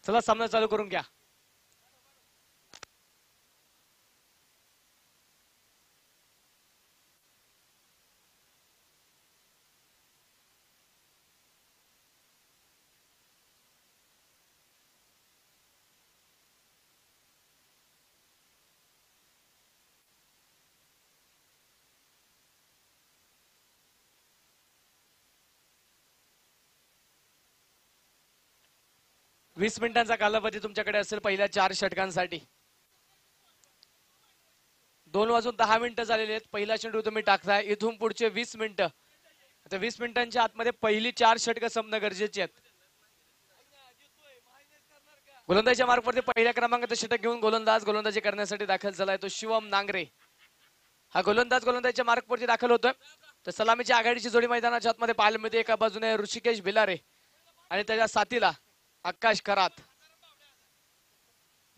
चला सामना चालू करून घ्या. वीस मिनिटांचा कालावधी तुमच्याकडे असेल पहिल्या 4 षटकांसाठी. 2:10 झालेले आहेत. पहिला चेंडू तुम्ही टाकताय. इथून पुढचे 20 मिनिटं. आता 20 मिनिटांच्या आतमध्ये पहिली 4 षटकं संपणं गरजेची आहेत. गोलंदाजीच्या मार्कवरती पहिल्या क्रमांकाचं षटक घेऊन गोलंदाजी करण्यासाठी दाखल झालाय तो शिवम नांगरे. हा गोलंदाजीच्या मार्कवरती दाखल होतोय. तर सलामीच्या आघाडीची जोडी मैदानाच्या आतमध्ये पाहायला मिळते. एका बाजूने ऋषिकेश भिलारे आणि त्याच्या साथीला आकाश खरात.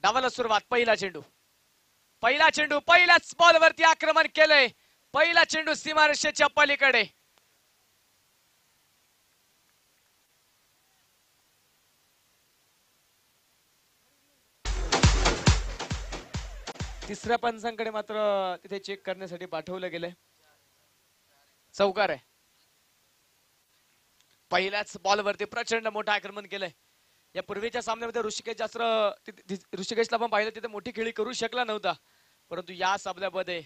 डावाला सुरुवात. पहिला चेंडू पहिल्याच बॉलवरती आक्रमण केलंय. पहिला चेंडू सीमारेषेच्या पलीकडे. तिसऱ्या पंचांकडे मात्र तिथे चेक करण्यासाठी पाठवलं गेलंय. चौकार आहे. पहिल्याच बॉलवरती प्रचंड मोठं आक्रमण केलंय. या पूर्वीच्या सामन्यामध्ये ऋषिकेशला पण पाहिलं तिथे मोठी खेळी करू शकला नव्हता. परंतु या सामन्यामध्ये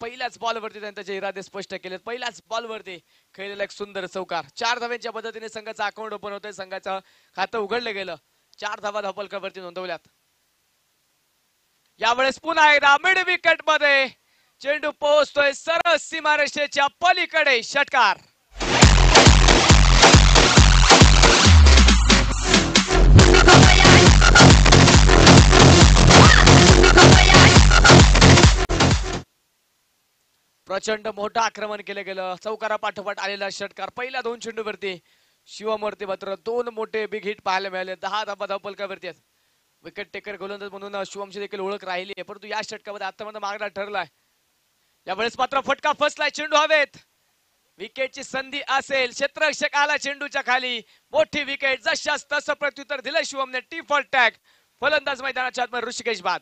पहिल्याच बॉलवरती त्यांनी त्याचे इरादे स्पष्ट केलेत. पहिल्याच बॉलवरती खेळलेला एक सुंदर चौकार. 4 धावांच्या पद्धतीने संघाचं अकाउंट ओपन होतंय. संघाचं खातं उघडलं गेलं. 4 धावा धावफलकावरती नोंदवल्यात. यावेळेस पुन्हा एकदा मिड विकेट मध्ये चेंडू पोहोचतोय सरळ सीमारेषेच्या पलीकडे. षटकार. प्रचंड मोठं आक्रमण केलं गेलं. चौकारा पाठोपाठ आलेला षटकार. पहिल्या 2 चेंडूवरती शिवमवरती मात्र 2 मोठे बिग हिट पाहायला मिळाले. 10 धावा धावफलकावरती आहेत. विकेट टेकर गोलंदाज म्हणून शिवमची देखील ओळख राहिली आहे. परंतु या षटकामध्ये आतापर्यंत मागणा ठरलाय. यावेळेस मात्र फटका फसलाय. चेंडू हवेत. विकेटची संधी असेल. क्षेत्ररक्षक आला चेंडूच्या खाली. मोठी विकेट. जशास तसं प्रत्युत्तर दिलं शिवमने. T for tag. फलंदाज मैदानाच्या आतमध्ये ऋषिकेश बाद.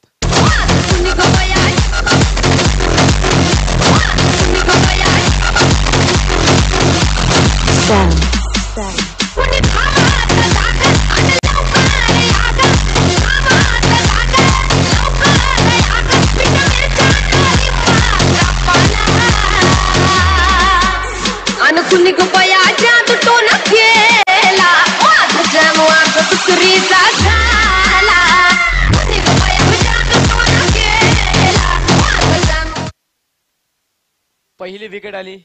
पहिली विकेट आली.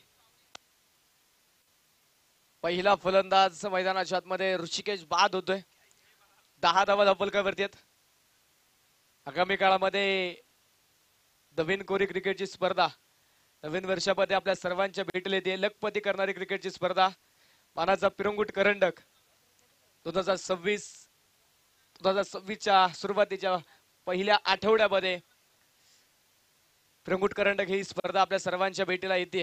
पहिला फलंदाज मैदानाच्या आतमध्ये ऋषिकेश बाद होतोय. 10 धावा धावफलकावरती आहेत. आगामी काळामध्ये नवीन कोरी क्रिकेटची स्पर्धा नवीन वर्षामध्ये आपल्या सर्वांच्या भेटीला येते. लखपती करणारी क्रिकेटची स्पर्धा. मानाचा पिरंगुट करंडक 2026च्या सुरुवातीच्या पहिल्या आठवड्यामध्ये पिरंगुट करंडक ही स्पर्धा आपल्या सर्वांच्या भेटीला येते.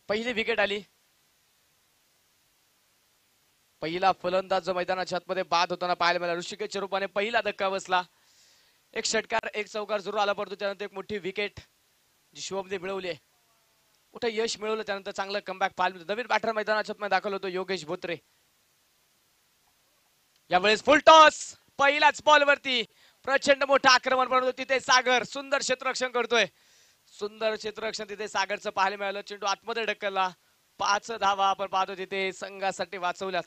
पहिली विकेट आली. पहिला फलंदाज मैदानाच्या आतमध्ये बाद होताना पाहायला मिळाला. ऋषिकेशच्या रूपाने पहिला धक्का बसला. एक षटकार एक चौकार जरूर आला. परंतु त्यानंतर एक मोठी विकेट जी शिवमने मिळवली आहे. मोठं यश मिळवलं. त्यानंतर चांगलं कमबॅक पाहायला मिळतं. नवीन बॅटर मैदानाच्या आतमध्ये दाखल होतो योगेश बोत्रे. यावेळेस फुल टॉस. पहिल्याच बॉलवरती प्रचंड मोठं आक्रमण बनवतो. तिथे सागर सुंदर क्षेत्ररक्षण करतोय. सुंदर क्षेत्ररक्षण तिथे सागरचं पाहायला मिळालं. चेंडू आतमध्ये ढकलला. 5 धावा आपण पाहतो तिथे संघासाठी वाचवल्यात.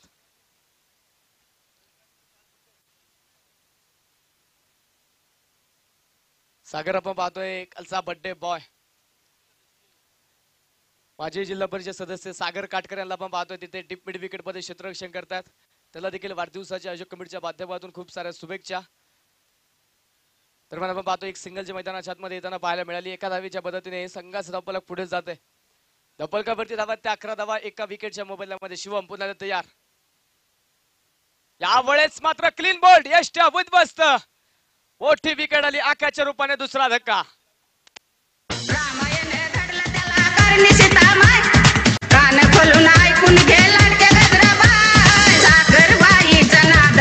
सागर आपण पाहतोय कालचा बर्थडे बॉय. माजी जिल्हा परिषद सदस्य सागर काटकर यांना आपण पाहतोय तिथे डीप मिड विकेट मध्ये क्षेत्ररक्षण करतात. त्याला देखील वाढदिवसाच्या आयोजक कमिटीच्या माध्यमातून खूप साऱ्या शुभेच्छा. तर आपण पाहतो एक सिंगलच्या मैदानाच्या आतमध्ये येताना पाहायला मिळाली. एका धावेच्या पद्धतीने संघाचं धावफलक पुढे जाते. धावफलकावरती धावा त्या 11 धावा एका विकेटच्या मोबदल्यामध्ये. शिवम पुन्हा तयार. यावेळेस मात्र क्लीन बोल्ड. यष्ट उद्ध्वस्त. मोठी विकेट आली. आकाच्या रूपाने दुसरा धक्का. कान खोलून ऐकून गेला सागर बाईचा नाद.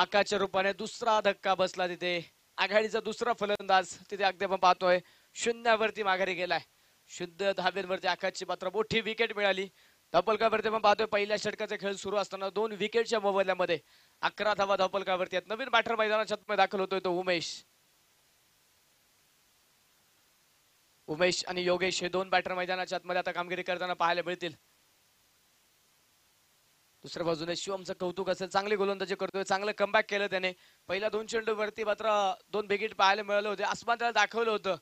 आकाशच्या रूपाने दुसरा धक्का बसला तिथे. आघाडीचा दुसरा फलंदाज तिथे अगदी आपण पाहतोय शून्यावरती माघारी गेलाय. शुद्ध धाब्यांवरती आकाशची मात्र मोठी विकेट मिळाली. धावपलकावरती आपण पाहतोय पहिल्या षटकाचा खेळ सुरू असताना 2 विकेटच्या मोबदल्यामध्ये 11 धावा धावपलकावरती आहेत. नवीन बॅटर मैदानाच्या आतमध्ये दाखल होतोय तो उमेश आणि योगेश हे 2 बॅटर मैदानाच्या आतमध्ये आता कामगिरी करताना पाहायला मिळतील. दुसऱ्या बाजूने शिवमचं कौतुक असेल, चांगली गोलंदाजी करतोय, चांगलं कमबॅक केलं त्याने. पहिल्या 2 चेंडूवरती मात्र 2 विकेट पाहायला मिळाले होते, आसमान त्याला दाखवलं होतं,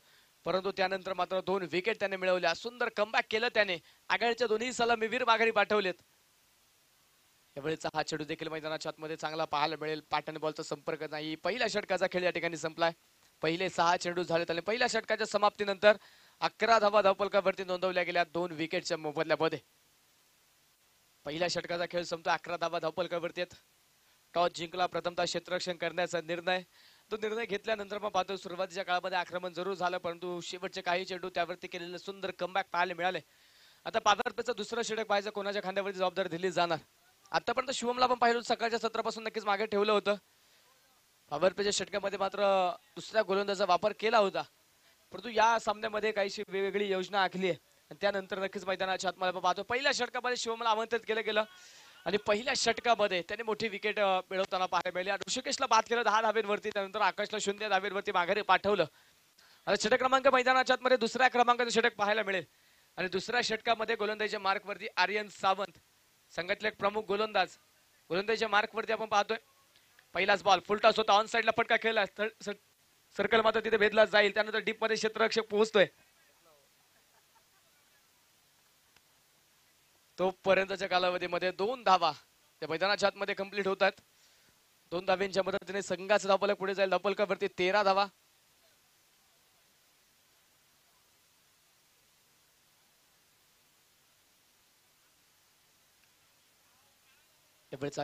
परंतु त्यानंतर मात्र 2 विकेट त्याने मिळवल्या. सुंदर कमबॅक केलं त्याने. आघाडीच्या दोन्ही सलामीवीर माघारी पाठवलेत. यावेळेचा हा चेंडू देखील मैदानाच्या आतमध्ये चांगला पाहायला मिळेल. पॅटर्न बॉलचा संपर्क नाही. पहिल्या षटकाचा खेळ या ठिकाणी संपलाय. पहिले 6 चेंडू झाले आणि पहिल्या षटकाच्या समाप्तीनंतर 11 धावा धावपलकावरती नोंदवल्या गेल्या 2 विकेटच्या मोबदल्यामध्ये. पहिल्या षटकाचा खेळ संपतो. 11 धावा धावपलकावरती आहेत. टॉस जिंकला प्रथमतः क्षेत्ररक्षण करण्याचा निर्णय. तो निर्णय घेतल्यानंतर मग पाहतो सुरुवातीच्या काळामध्ये आक्रमण जरूर झालं, परंतु शेवटचे काही चेंडू त्यावरती केलेले सुंदर कमबॅक पाहायला मिळाले. आता पादार्पेचं दुसरं षटक पाहायचं कोणाच्या खांद्यावरती जबाबदारी दिली जाणार. आतापर्यंत शिवमला पण पाहिलं सकाळच्या सत्रापासून नक्कीच मागे ठेवलं होतं. पावरपेच्या षटकामध्ये मात्र दुसऱ्या गोलंदाजाचा वापर केला होता, परंतु या सामन्यामध्ये काहीशी वेगळी योजना आखली आहे आणि त्यानंतर नक्कीच मैदानाच्या आतमध्ये पाहतो पहिल्या षटकामध्ये शिवमला आमंत्रित केलं गेलं आणि पहिल्या षटकामध्ये त्याने मोठी विकेट मिळवताना पाहायला मिळाली. ऋषिकेशला बाद केलं 10 धावेंवरती, त्यानंतर आकाशला 0 धावेंवरती माघारी पाठवलं. आता षटक क्रमांक मैदानाच्या आतमध्ये दुसऱ्या क्रमांकाचं षटक पाहायला मिळेल आणि दुसऱ्या षटकामध्ये गोलंदाजीच्या मार्कवरती आर्यन सावंत, संघातले एक प्रमुख गोलंदाजीच्या मार्कवरती आपण पाहतोय. पहिलाच बॉल फुलटॉस होता, ऑन साइडला फटका खेळला, सर्कल मात्र तिथे भेदला जाईल. त्यानंतर डीप मध्ये क्षेत्ररक्षक पोहोचतोय. तोपर्यंतच्या कालावधीमध्ये 2 धावा त्या मैदानाच्या आतमध्ये कंप्लीट होतात. 2 धाव्यांच्या मदतीने संघाचा धावपलक पुढे जाईल. धावपलकावरती 13 धावा.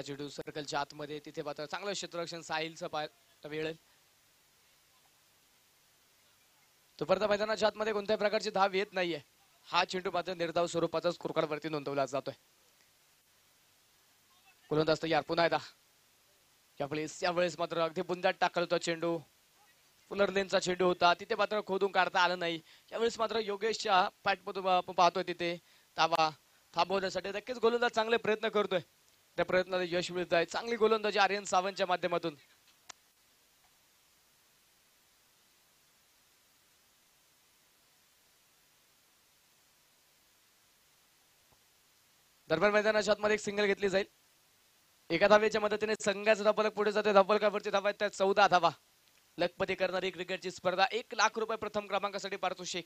चेंडू सर्कलच्या आतमध्ये, तिथे मात्र चांगलं क्षेत्ररक्षण साहिलचं पाहायला मिळेल. तोपर्यंत मैदानाच्या आतमध्ये कोणत्याही प्रकारची धाव येत नाहीये. हा चेंडू मात्र निर्धाव स्वरूपाचा स्कोरकार्डवरती नोंदवला जातोय. गोलंदाज तयार पुन्हा एकदा. यावेळेस मात्र अगदी बुंदात टाकला होता चेंडू. फुलर लेनचा चेंडू होता, तिथे मात्र खोदून काढता आलं नाही. यावेळेस मात्र योगेशच्या पॅटमधून आपण पाहतोय तिथे धावा थांबवण्यासाठी नक्कीच गोलंदाज चांगले प्रयत्न करतोय. त्या प्रयत्नाला यश मिळत आहे. चांगली गोलंदाजी आर्यन सावंतच्या माध्यमातून. दरम्यान मैदानाच्या आतमध्ये एक सिंगल घेतली जाईल. एका धावेच्या मदतीने संघाचा धावपलक पुढे जाते. धावपलकावरती धावा आहेत त्या 14 धावा. लखपती करणारी क्रिकेटची स्पर्धा. 1 लाख रुपये प्रथम क्रमांकासाठी पारितोषिक.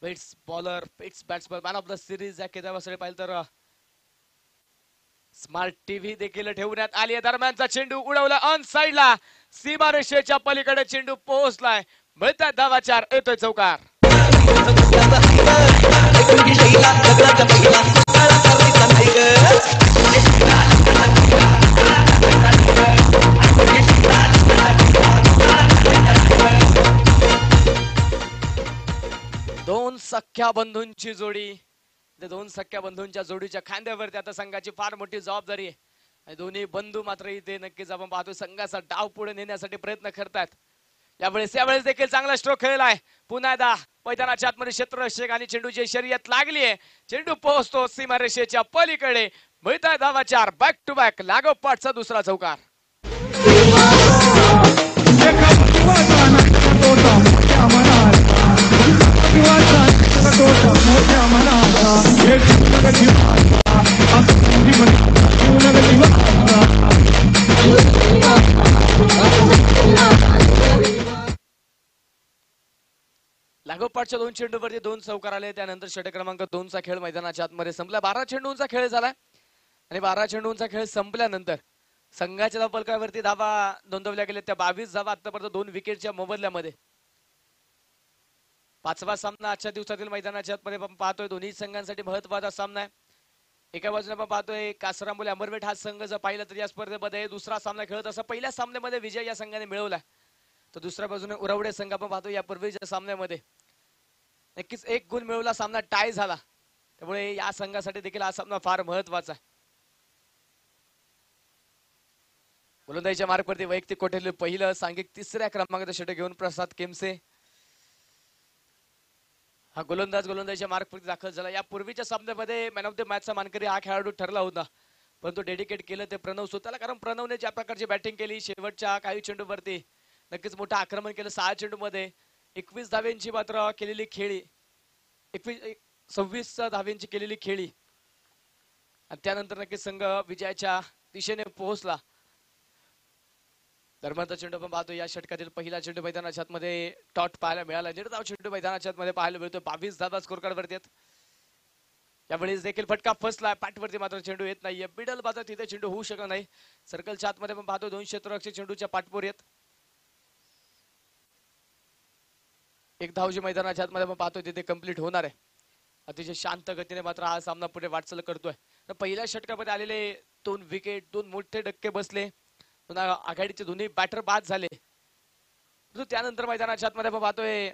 Pets bowler, pets batsman, man of the series या किताबासाठी पाहिलं तर स्मार्ट टीव्ही देखील ठेवण्यात आली आहे. दरम्यानचा चेंडू उडवला ऑन साइडला, सीमारेषेच्या पलीकडे चेंडू पोहोचलाय. मिळतात धावा 4, येतोय चौकार. दोन सख्या बंधूंची जोडी. 2 सख्या बंधूंच्या जोडीच्या खांद्यावरती आता संघाची फार मोठी जबाबदारी आहे आणि दोन्ही बंधू मात्र इथे नक्कीच आपण पाहतो संघाचा डाव पुढे नेण्यासाठी प्रयत्न करतात. यावेळेस देखील चांगला स्ट्रोक खेळलाय. पुन्हा एकदा मैदानाच्या आतमध्ये क्षेत्ररक्षक आणि चेंडूची शर्यत लागली आहे. चेंडू पोहोचतो सीमारेषेच्या पलीकडे. मिळताय धावा 4, बॅक टू बॅक. लागोपाठचा दुसरा चौकार. लागोपाठच्या 2 चेंडूवरती 2 चौकार आले. त्यानंतर षटक क्रमांक 2 चा खेळ मैदानाच्या आतमध्ये संपला. 12 चेंडूंचा खेळ झालाय आणि 12 चेंडूंचा खेळ संपल्यानंतर संघाच्या धावपलकावरती धावा नोंदवल्या गेल्या त्या 22 धावा आतापर्यंत 2 विकेटच्या मोबदल्यामध्ये. 5वा सामना आजच्या दिवसातील मैदानाच्या आतमध्ये आपण पाहतोय. दोन्ही संघांसाठी महत्त्वाचा सामना आहे. एका बाजूने आपण पाहतोय कासरांबोली अमरवेट हा संघ जर पाहिलं तर या स्पर्धेमध्ये दुसरा सामना खेळत असा पहिल्या सामन्यामध्ये विजय या संघाने मिळवला, तर दुसऱ्या बाजूने उरवडे संघ आपण पाहतो यापूर्वीच्या सामन्यामध्ये नक्कीच 1 गुण मिळवला, सामना टाय झाला. त्यामुळे या संघासाठी देखील हा सामना फार महत्त्वाचा आहे. गोलंदाजीच्या मार्कवरती वैयक्तिक कोठेले पहिलं सांघिक तिसऱ्या क्रमांकाचं षटक घेऊन प्रसाद केमसे हा गोलंदाजीच्या मार्कवरती दाखल झाला. या पूर्वीच्या सामन्यामध्ये मॅन ऑफ द मॅचचा मानकरी हा खेळाडू ठरला होता, परंतु डेडिकेट केलं ते प्रणव स्वतःला, कारण प्रणवने ज्या प्रकारची बॅटिंग केली शेवटच्या काही चेंडूवरती नक्कीच मोठं आक्रमण केलं. 6 चेंडूमध्ये 21 धाव्यांची मात्र केलेली खेळी, 26 धाव्यांची केलेली खेळी आणि त्यानंतर नक्कीच संघ विजयाच्या दिशेने पोहोचला. दरम्यानचा चेंडू आपण पाहतो. या षटकातील पहिला चेंडू मैदानाच्या आतमध्ये टॉट पाहायला मिळाला. निर्धाव चेंडू मैदानाच्या आतमध्ये पाहायला मिळतो. 22 धावा स्कोर कार्ड वरती आहेत. यावेळेस देखील फटका फसला, पाठवरती मात्र चेंडू येत नाहीये. मिडल बाजार तिथे चेंडू होऊ शकला नाही. सर्कलच्या आतमध्ये आपण पाहतो 2 क्षेत्ररक्षक चेंडूच्या पाठपोर येत. एक धाव जी मैदानाच्या आतमध्ये आपण पाहतो तिथे कंप्लीट होणार आहे. अतिशय शांत गतीने मात्र हा सामना पुढे वाटचाल करतोय. तर पहिल्या षटकामध्ये आलेले 2 विकेट, 2 मोठे धक्के बसले. पुन्हा आघाडीचे दोन्ही बॅटर बाद झाले. त्यानंतर मैदानाच्या आतमध्ये आपण पाहतोय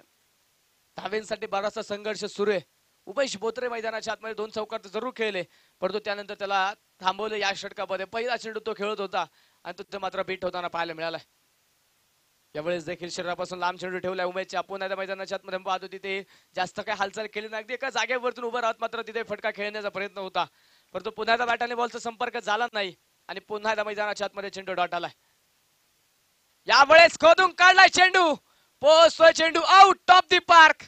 धावेंसाठी बराचसा संघर्ष सुरू आहे. उमेश बोत्रे मैदानाच्या आतमध्ये 2 चौकार जरूर खेळले, परंतु त्यानंतर त्याला थांबवलं. या षटकामध्ये पहिला चेंडू तो खेळत होता आणि तो मात्र बीट होताना पाहायला मिळाला. यावेळेस देखील शरीरापासून लांब चेंडू ठेवलाय उमेशच्या. पुन्हा मैदानाच्या आतमध्ये पाहतो तिथे जास्त काही हालचाल केली नाही. अगदी एका जागेवरतून उभं राहत मात्र तिथे फटका खेळण्याचा प्रयत्न होता, परंतु पुन्हा एकदा बॅट आणि बॉलचा संपर्क झाला नाही आणि पुन्हा एकदा मैदानाच्या आतमध्ये चेंडू डॉट आलाय. यावेळेस खोदून काढलाय चेंडू, पोहोचतोय चेंडू out of the park.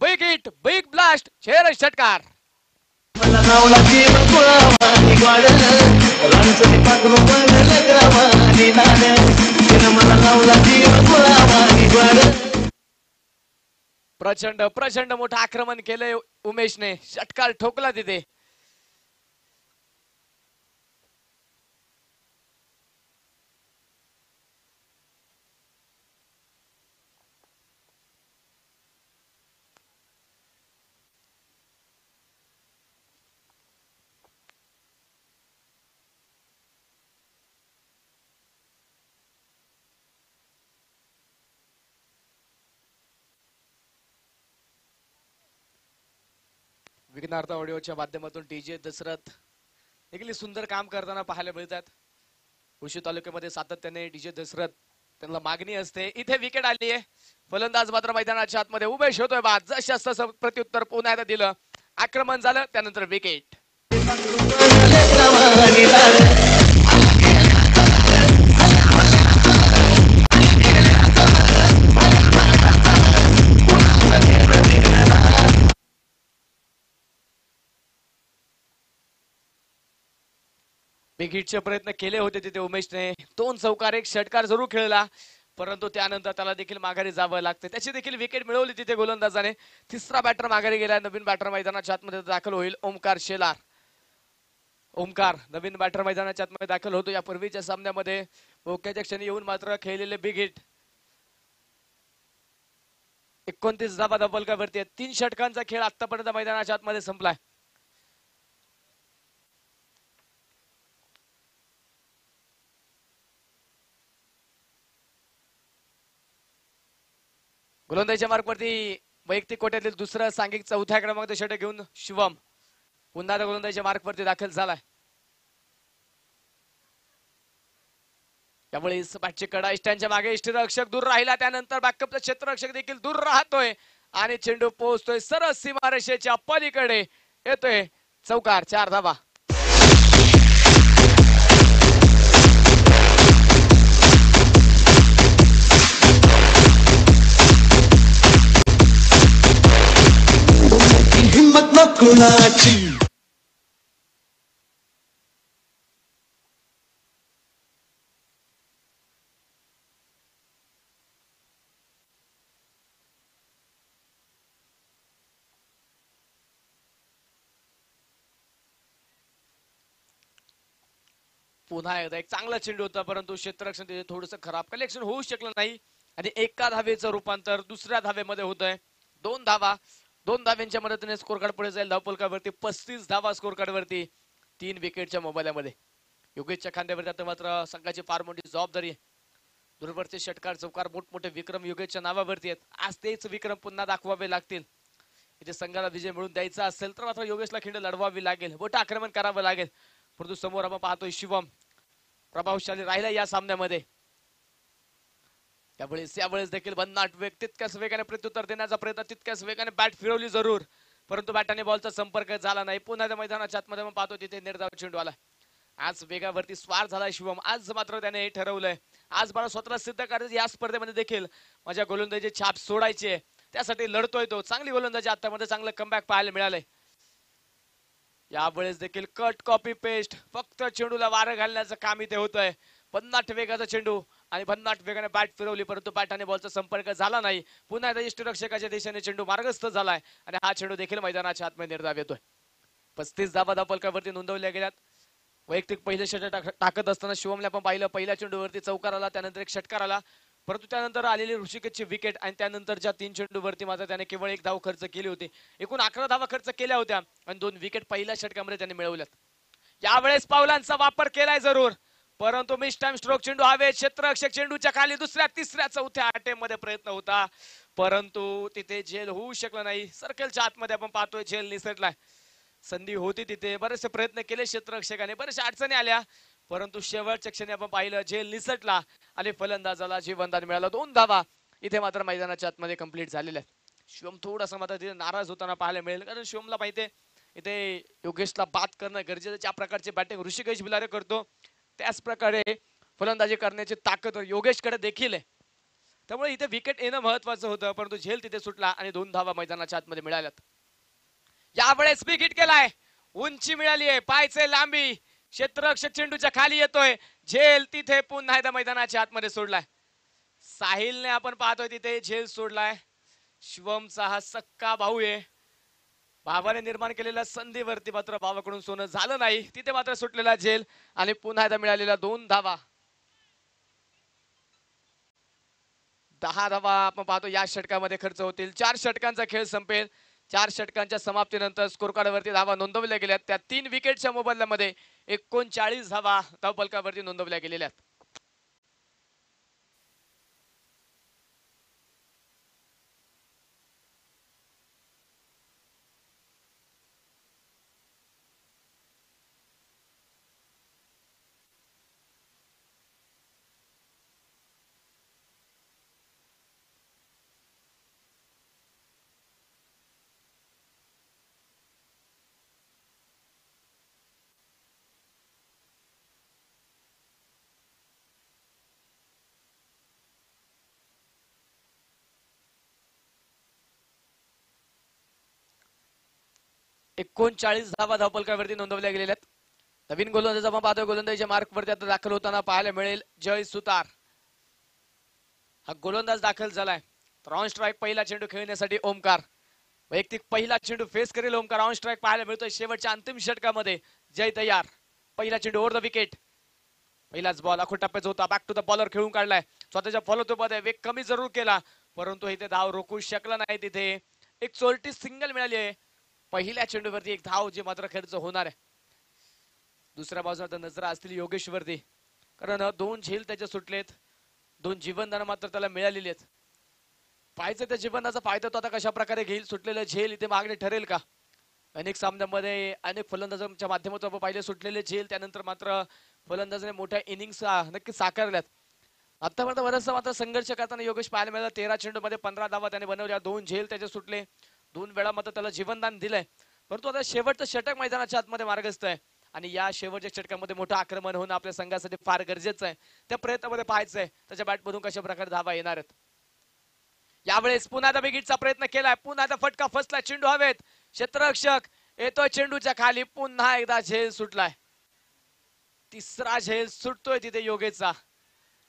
Big hit, big blast, शेर षटकार. प्रचंड प्रचंड मोठं आक्रमण केलंय उमेशने, षटकार ठोकला तिथे. विघ्नार्थ ऑडिओच्या माध्यमातून डीजे दशरथ देखील सुंदर काम करताना पाहायला मिळतात. उशी तालुक्यामध्ये सातत्याने डीजे दशरथ त्यांना मागणी असते. इथे विकेट आली आहे. फलंदाज मात्र मैदानाच्या आतमध्ये उमेश होतोय बाद. जसं प्रत्युत्तर पुन्हा एकदा दिलं, आक्रमण झालं, त्यानंतर विकेट. बिग हिटचे प्रयत्न केले होते तिथे उमेशने. 2 चौकार 1 षटकार जरूर खेळला, परंतु त्यानंतर त्याला देखील माघारी जावं लागते. त्याची देखील विकेट मिळवली तिथे गोलंदाजाने. तिसरा बॅटर माघारी गेला. नवीन बॅटर मैदानाच्या आतमध्ये दाखल होईल ओमकार शेलार. ओमकार नवीन बॅटर मैदानाच्या आतमध्ये दाखल होतो. या पूर्वीच्या सामन्यामध्ये ओक्याच्या क्षणी येऊन मात्र खेळलेले बिग हिट 29 धावा धबलकावरती आहेत. 3 षटकांचा खेळ आतापर्यंत मैदानाच्या आतमध्ये संपलाय. गोलंदाजीच्या मार्कवरती वैयक्तिक कोट्यातील दुसरं सांघिक 4थ्या क्रमांकाचं षटक घेऊन शिवम पुन्हा गोलंदाजीच्या मार्कवरती दाखल झालाय. त्यामुळे बॅटची कडा इष्टांच्या मागे इष्टरक्षक दूर राहिला, त्यानंतर बॅकअपचा क्षेत्ररक्षक देखील दूर राहतोय आणि चेंडू पोहोचतोय सरळ सीमारेषेच्या पलीकडे. येतोय चौकार, 4 धावा. हिम्मत न कुणाची. पुन्हा एकदा एक चांगला चेंडू होता, परंतु क्षेत्ररक्षण तिथे थोडंसं खराब कलेक्शन होऊ शकलं नाही आणि एका धावेचं रूपांतर दुसऱ्या धावेमध्ये होतंय. 2 धावा, 2 धाव्यांच्या मदतीने स्कोर कार्ड पुढे जाईल. धावफलकावरती 35 धावा स्कोर कार्ड वरती. 3 विकेटच्या मोबाईलमध्ये योगेशच्या खांद्यावरती आता मात्र संघाची फार मोठी जबाबदारी आहे. दूरवरचे षटकार चौकार मोठमोठे विक्रम योगेशच्या नावावरती आहेत. आज तेच विक्रम पुन्हा दाखवावे लागतील. इथे संघाला विजय मिळून द्यायचा असेल तर मात्र योगेशला खिंड लढवावी लागेल, मोठं आक्रमण करावं लागेल. परंतु समोर आपण पाहतोय शिवम प्रभावशाली राहिला या सामन्यामध्ये. यावेळेस देखील भन्नाट वेग, तितक्याच वेगाने प्रत्युत्तर देण्याचा प्रयत्न, तितक्याच वेगाने बॅट फिरवली जरूर, परंतु बॅट आणि बॉलचा संपर्क झाला नाही. पुन्हा त्या मैदानाच्या आतमध्ये आपण पाहतो तिथे निर्धाव चेंडू आला. आज वेगावरती स्वार झालाय शिवम. आज मात्र त्याने हे ठरवलंय, आज मला स्वतःला सिद्ध करायचं, या स्पर्धेमध्ये देखील माझ्या गोलंदाजी छाप सोडायची आहे, त्यासाठी लढतोय तो. चांगली गोलंदाजी आतामध्ये, चांगलं कमबॅक पाहायला मिळालंय. यावेळेस देखील कट कॉपी पेस्ट, फक्त चेंडूला वारं घालण्याचं काम इथे होतंय. भन्नाट वेगाचा चेंडू आणि भन्नाट वेगाने बॅट फिरवली, परंतु बॅट आणि बॉलचा संपर्क झाला नाही. पुन्हा एकदा यष्टीरक्षकाच्या दिशेने चेंडू मार्गस्थ झालाय आणि हा चेंडू देखील मैदानाच्या आतमध्ये निर्धाव येतोय. 35 धावा धावफलकावरती नोंदवल्या गेल्यात. वैयक्तिक पहिले षटक टाकत असताना शिवमने आपण पाहिलं, पहिल्या चेंडूवरती चौकार आला, त्यानंतर एक षटकार आला, परंतु त्यानंतर आलेली ऋषिकेशची विकेट आणि त्यानंतरच्या 3 चेंडूवरती मात्र त्याने केवळ 1 धाव खर्च केली होती. एकूण 11 धावा खर्च केल्या होत्या आणि 2 विकेट पहिल्या षटकामध्ये त्याने मिळवल्यात. यावेळेस पावलांचा वापर केलाय जरूर, परंतु मिस टाइम स्ट्रोक चेंडू हवे. क्षेत्ररक्षक चेंडूच्या खाली दुसऱ्या, तिसऱ्या, चौथ्या अटेम्प्टमध्ये प्रयत्न होता, परंतु तिथे झेल होऊ शकला नाही. सर्कलच्या आतमध्ये आपण पाहतोय झेल निसटलाय. संधी होती तिथे, बरेचसे प्रयत्न केले क्षेत्ररक्षकाने, बरेचशा अडचणी आल्या, परंतु शेवटच्या क्षणी आपण पाहिलं झेल निसटला आणि फलंदाजाला जीवनदान मिळालं. 2 धावा इथे मात्र मैदानाच्या आतमध्ये कंप्लीट झालेल्या आहेत. शिवम थोडासा मात्र तिथे नाराज होताना पाहायला मिळेल, कारण शिवमला माहितीये इथे योगेशला बाद करणं गरजेचं. ज्या प्रकारचे बॅटिंग ऋषिकेश भिलारे करतो, त्याच प्रकारे फलंदाजी करण्याची ताकद योगेशकडे देखील आहे. त्यामुळे इथे विकेट येणं महत्वाचं होतं, परंतु झेल तिथे सुटला आणि 2 धावा मैदानाच्या आतमध्ये मिळाल्यात. यावेळेस बिग हिट केलाय, उंची मिळाली आहे, पायचे लांबी, क्षेत्ररक्षक चेंडूच्या खाली येतोय, झेल तिथे पुन्हा एकदा मैदानाच्या आतमध्ये सोडलाय. साहिलने आपण पाहतोय तिथे झेल सोडलाय. शिवमचा हा सक्का भाऊ आहे. भावाने निर्माण केलेल्या संधीवरती मात्र भावाकडून सोनं झालं नाही, तिथे मात्र सुटलेला झेल आणि पुन्हा एकदा मिळालेल्या 2 धावा. 10 धावा आपण पाहतो या षटकामध्ये खर्च होतील. 4 षटकांचा खेळ संपेल. 4 षटकांच्या समाप्तीनंतर स्कोर कार्डवरती धावा नोंदवल्या गेल्यात. त्या 3 विकेटच्या मोबदल्यामध्ये 39 धावा धावफलकावरती नोंदवल्या गेलेल्या आहेत. एकोणचाळीस धावा धावफलकावरती नोंदवल्या गेलेल्या आहेत. नवीन गोलंदाज आपण पाहतोय, गोलंदाजीच्या मार्कवरती आता दाखल होताना पाहायला मिळेल जय सुतार. हा गोलंदाज दाखल झालाय. तर ऑन स्ट्राईक पहिला चेंडू खेळण्यासाठी ओमकार, वैयक्तिक पहिला चेंडू फेस करेल ओमकार. ऑन स्ट्राईक पाहायला मिळतोय शेवटच्या अंतिम षटकामध्ये. जय तयार, पहिला चेंडू ओव्हर द विकेट. पहिलाच बॉल आखो टप्प्याचा होता, बॅक टू द बॉलर खेळून काढलाय. स्वतःच्या फॉलोमध्ये वेग कमी जरूर केला, परंतु इथे धाव रोखू शकला नाही. तिथे एक चोरटी सिंगल मिळाली आहे. पहिल्या चेंडूवरती 1 धाव जे मात्र खर्च होणार आहे. दुसऱ्या बाजूला नजर असतील योगेशवरती, कारण 2 झेल त्याचे सुटलेत, 2 जीवनदान मात्र त्याला मिळालेली आहेत. पाहायचं त्या जीवनाचा फायदा तो आता कशा प्रकारे घेईल. सुटलेलं झेल इथे मागणी ठरेल का? अनेक सामन्यांमध्ये अनेक फलंदाजांच्या माध्यमातून आपण पाहिले सुटलेले झेल, त्यानंतर मात्र फलंदाजाने मोठ्या इनिंग्स नक्की साकारल्यात. आतापर्यंत बराचसा मात्र संघर्ष करताना योगेश पाहायला मिळाला. 13 चेंडूमध्ये 15 धावा त्याने बनवल्या, 2 झेल त्याचे सुटले, 2 वेळा मात्र त्याला जीवनदान दिलंय. परंतु आता शेवटचं षटक मैदानाच्या आतमध्ये मार्गस्थ आहे आणि या शेवटच्या षटकामध्ये मोठं आक्रमण होणं आपल्या संघासाठी फार गरजेचं आहे. त्या प्रयत्नामध्ये पाहायचंय त्याच्या बॅटमधून कशा प्रकारे धावा येणार आहेत. यावेळेस पुन्हा एकदा बिगिटचा प्रयत्न केलाय, पुन्हा एकदा फटका फसला, चेंडू हवेत, क्षेत्ररक्षक येतोय चेंडूच्या खाली, पुन्हा एकदा झेल सुटलाय. तिसरा झेल सुटतोय तिथे योगेशचा.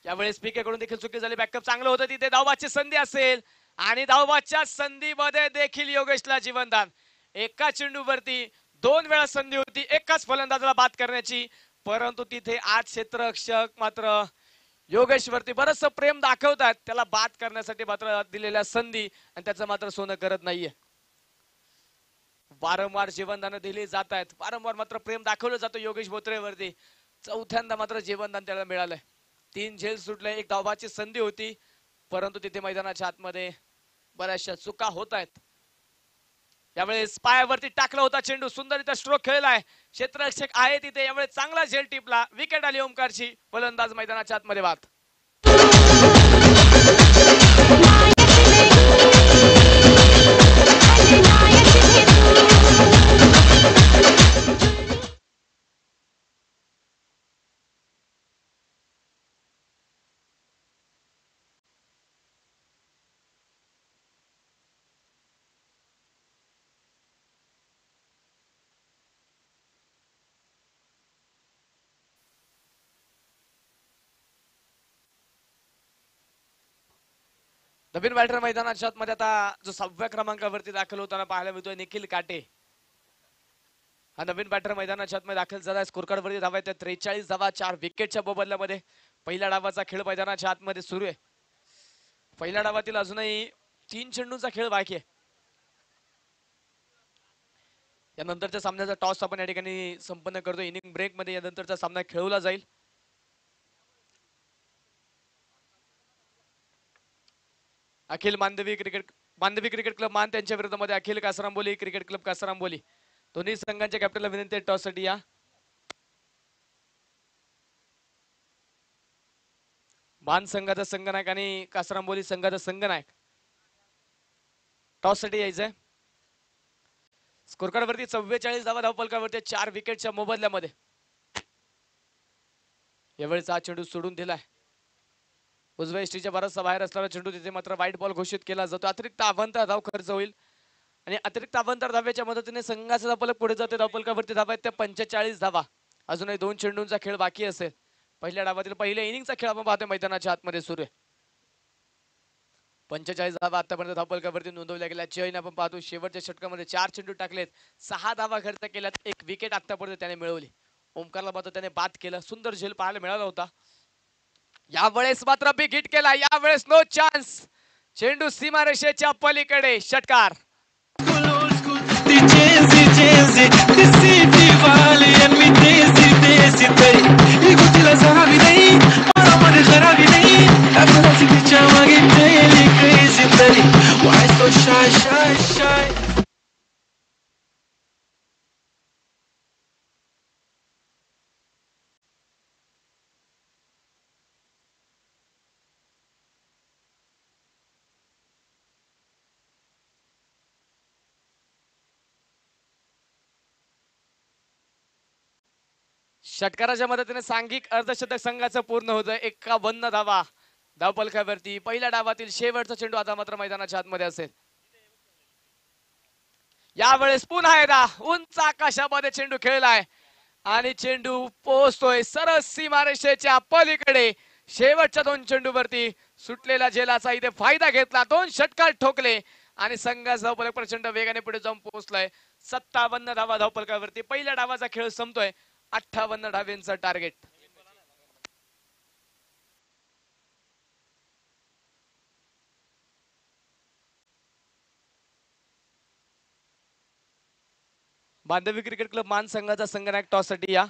यावेळेस पीके कडून देखील चुकी झाली, बॅकअप चांगलं होतं तिथे. धावबादची संधी असेल आणि धावबादच्या संधीमध्ये देखील योगेशला जीवनदान. एका चेंडूवरती 2 वेळा संधी होती एकाच फलंदाजाला बाद करण्याची, परंतु तिथे आज क्षेत्ररक्षक मात्र योगेशवरती बरंच प्रेम दाखवतात, त्याला बाद करण्यासाठी मात्र दिलेल्या संधी आणि त्याचं मात्र सोनं करत नाहीये. वारंवार जीवनदान दिली जात आहेत, वारंवार मात्र प्रेम दाखवलं जातं योगेश बोत्रेवरती. चौथ्यांदा मात्र जीवनदान त्याला मिळालंय. 3 झेल सुटले, 1 धावबाची संधी होती, परंतु तिथे मैदानाच्या आतमध्ये बऱ्याचशा चुका होत आहेत. यावेळेस पायावरती टाकला होता चेंडू, सुंदर स्ट्रोक खेळलाय, क्षेत्ररक्षक आहे तिथे, यावेळेस चांगला झेल टिपला, विकेट आली ओमकारची, फलंदाज मैदानाच्या आतमध्ये बाद. नवीन बॅटर मैदानाच्या आतमध्ये आता जो 6व्या क्रमांकावरती दाखल होताना पाहायला मिळतोय निखिल काटे. हा नवीन बॅटर मैदानाच्या आतमध्ये दाखल झाला. स्कोर कार्ड वरती धावा आहेत 43 धावा 4 विकेटच्या मोबदल्यामध्ये. पहिल्या डावाचा खेळ मैदानाच्या आतमध्ये सुरू आहे. पहिल्या डावातील अजूनही 3 चेंडूंचा खेळ बाकी आहे. यानंतरच्या सामन्याचा टॉस आपण या ठिकाणी संपन्न करतो. इनिंग ब्रेक मध्ये यानंतरचा सामना खेळवला जाईल. अखिल मांडवी क्रिकेट क्लब मान त्यांच्या विरोधामध्ये अखिल कासरांबोली क्रिकेट क्लब कासरांबोली दोन्ही संघांच्या कॅप्टनला विनंती आहे टॉस साठी या. मान संघाचा संघनायक आणि कासरांबोली संघाचा संघनायक टॉस साठी यायचंय. स्कोर कार्ड वरती 44 धावा धावपलकावरती 4 विकेटच्या मोबदल्यामध्ये. यावेळेस हा चेंडू सोडून दिलाय. उजव्या इष्टीच्या बराचसा बाहेर असलेला चेंडू तिथे मात्र वाईट बॉल घोषित केला जातो. अतिरिक्त अवांतर धाव खर्च होईल आणि अतिरिक्त अवांतर धाव्याच्या मदतीने संघाचा धावफलक पुढे जाते. धावफलकावरती धावा आहेत त्या 45 धावा. अजूनही 2 चेंडूंचा खेळ बाकी असेल. पहिल्या डावातील पहिल्या इनिंगचा खेळ आपण पाहतोय मैदानाच्या आतमध्ये सुरू आहे. 45 धावा आतापर्यंत धावफलकावरती नोंदवल्या गेल्या. जयन आपण पाहतो शेवटच्या षटकामध्ये 4 चेंडू टाकलेत, 6 धावा खर्च केल्यात, 1 विकेट आतापर्यंत त्याने मिळवली. ओमकारला मात्र त्याने बाद केलं. सुंदर झेल पाहायला मिळाला होता. यावेळेस मात्र बिग हिट केला. यावेळेस नो चान्स. चेंडू सीमारेषेच्या पलीकडे. षटकार. षटकाराच्या मदतीने सांघिक अर्धशतक संघाचं पूर्ण होतं. 51 धावा धावपलकावरती. पहिल्या डावातील शेवटचा चेंडू आता मात्र मैदानाच्या आतमध्ये असेल. यावेळेस पुन्हा एकदा उंच आकाशामध्ये चेंडू खेळलाय आणि चेंडू पोहोचतोय सरळ सीमारेषेच्या पलीकडे. शेवटच्या 2 चेंडूवरती सुटलेला झेलाचा इथे फायदा घेतला. 2 षटकार ठोकले आणि संघाचा धावफलक प्रचंड वेगाने पुढे जाऊन पोहोचलाय. 57 धावा धावफलकावरती. पहिल्या डावाचा खेळ संपतोय. 58 धावेंचं टार्गेट. बांधवी क्रिकेट क्लब मान संघाचा संघनायक टॉस साठी या.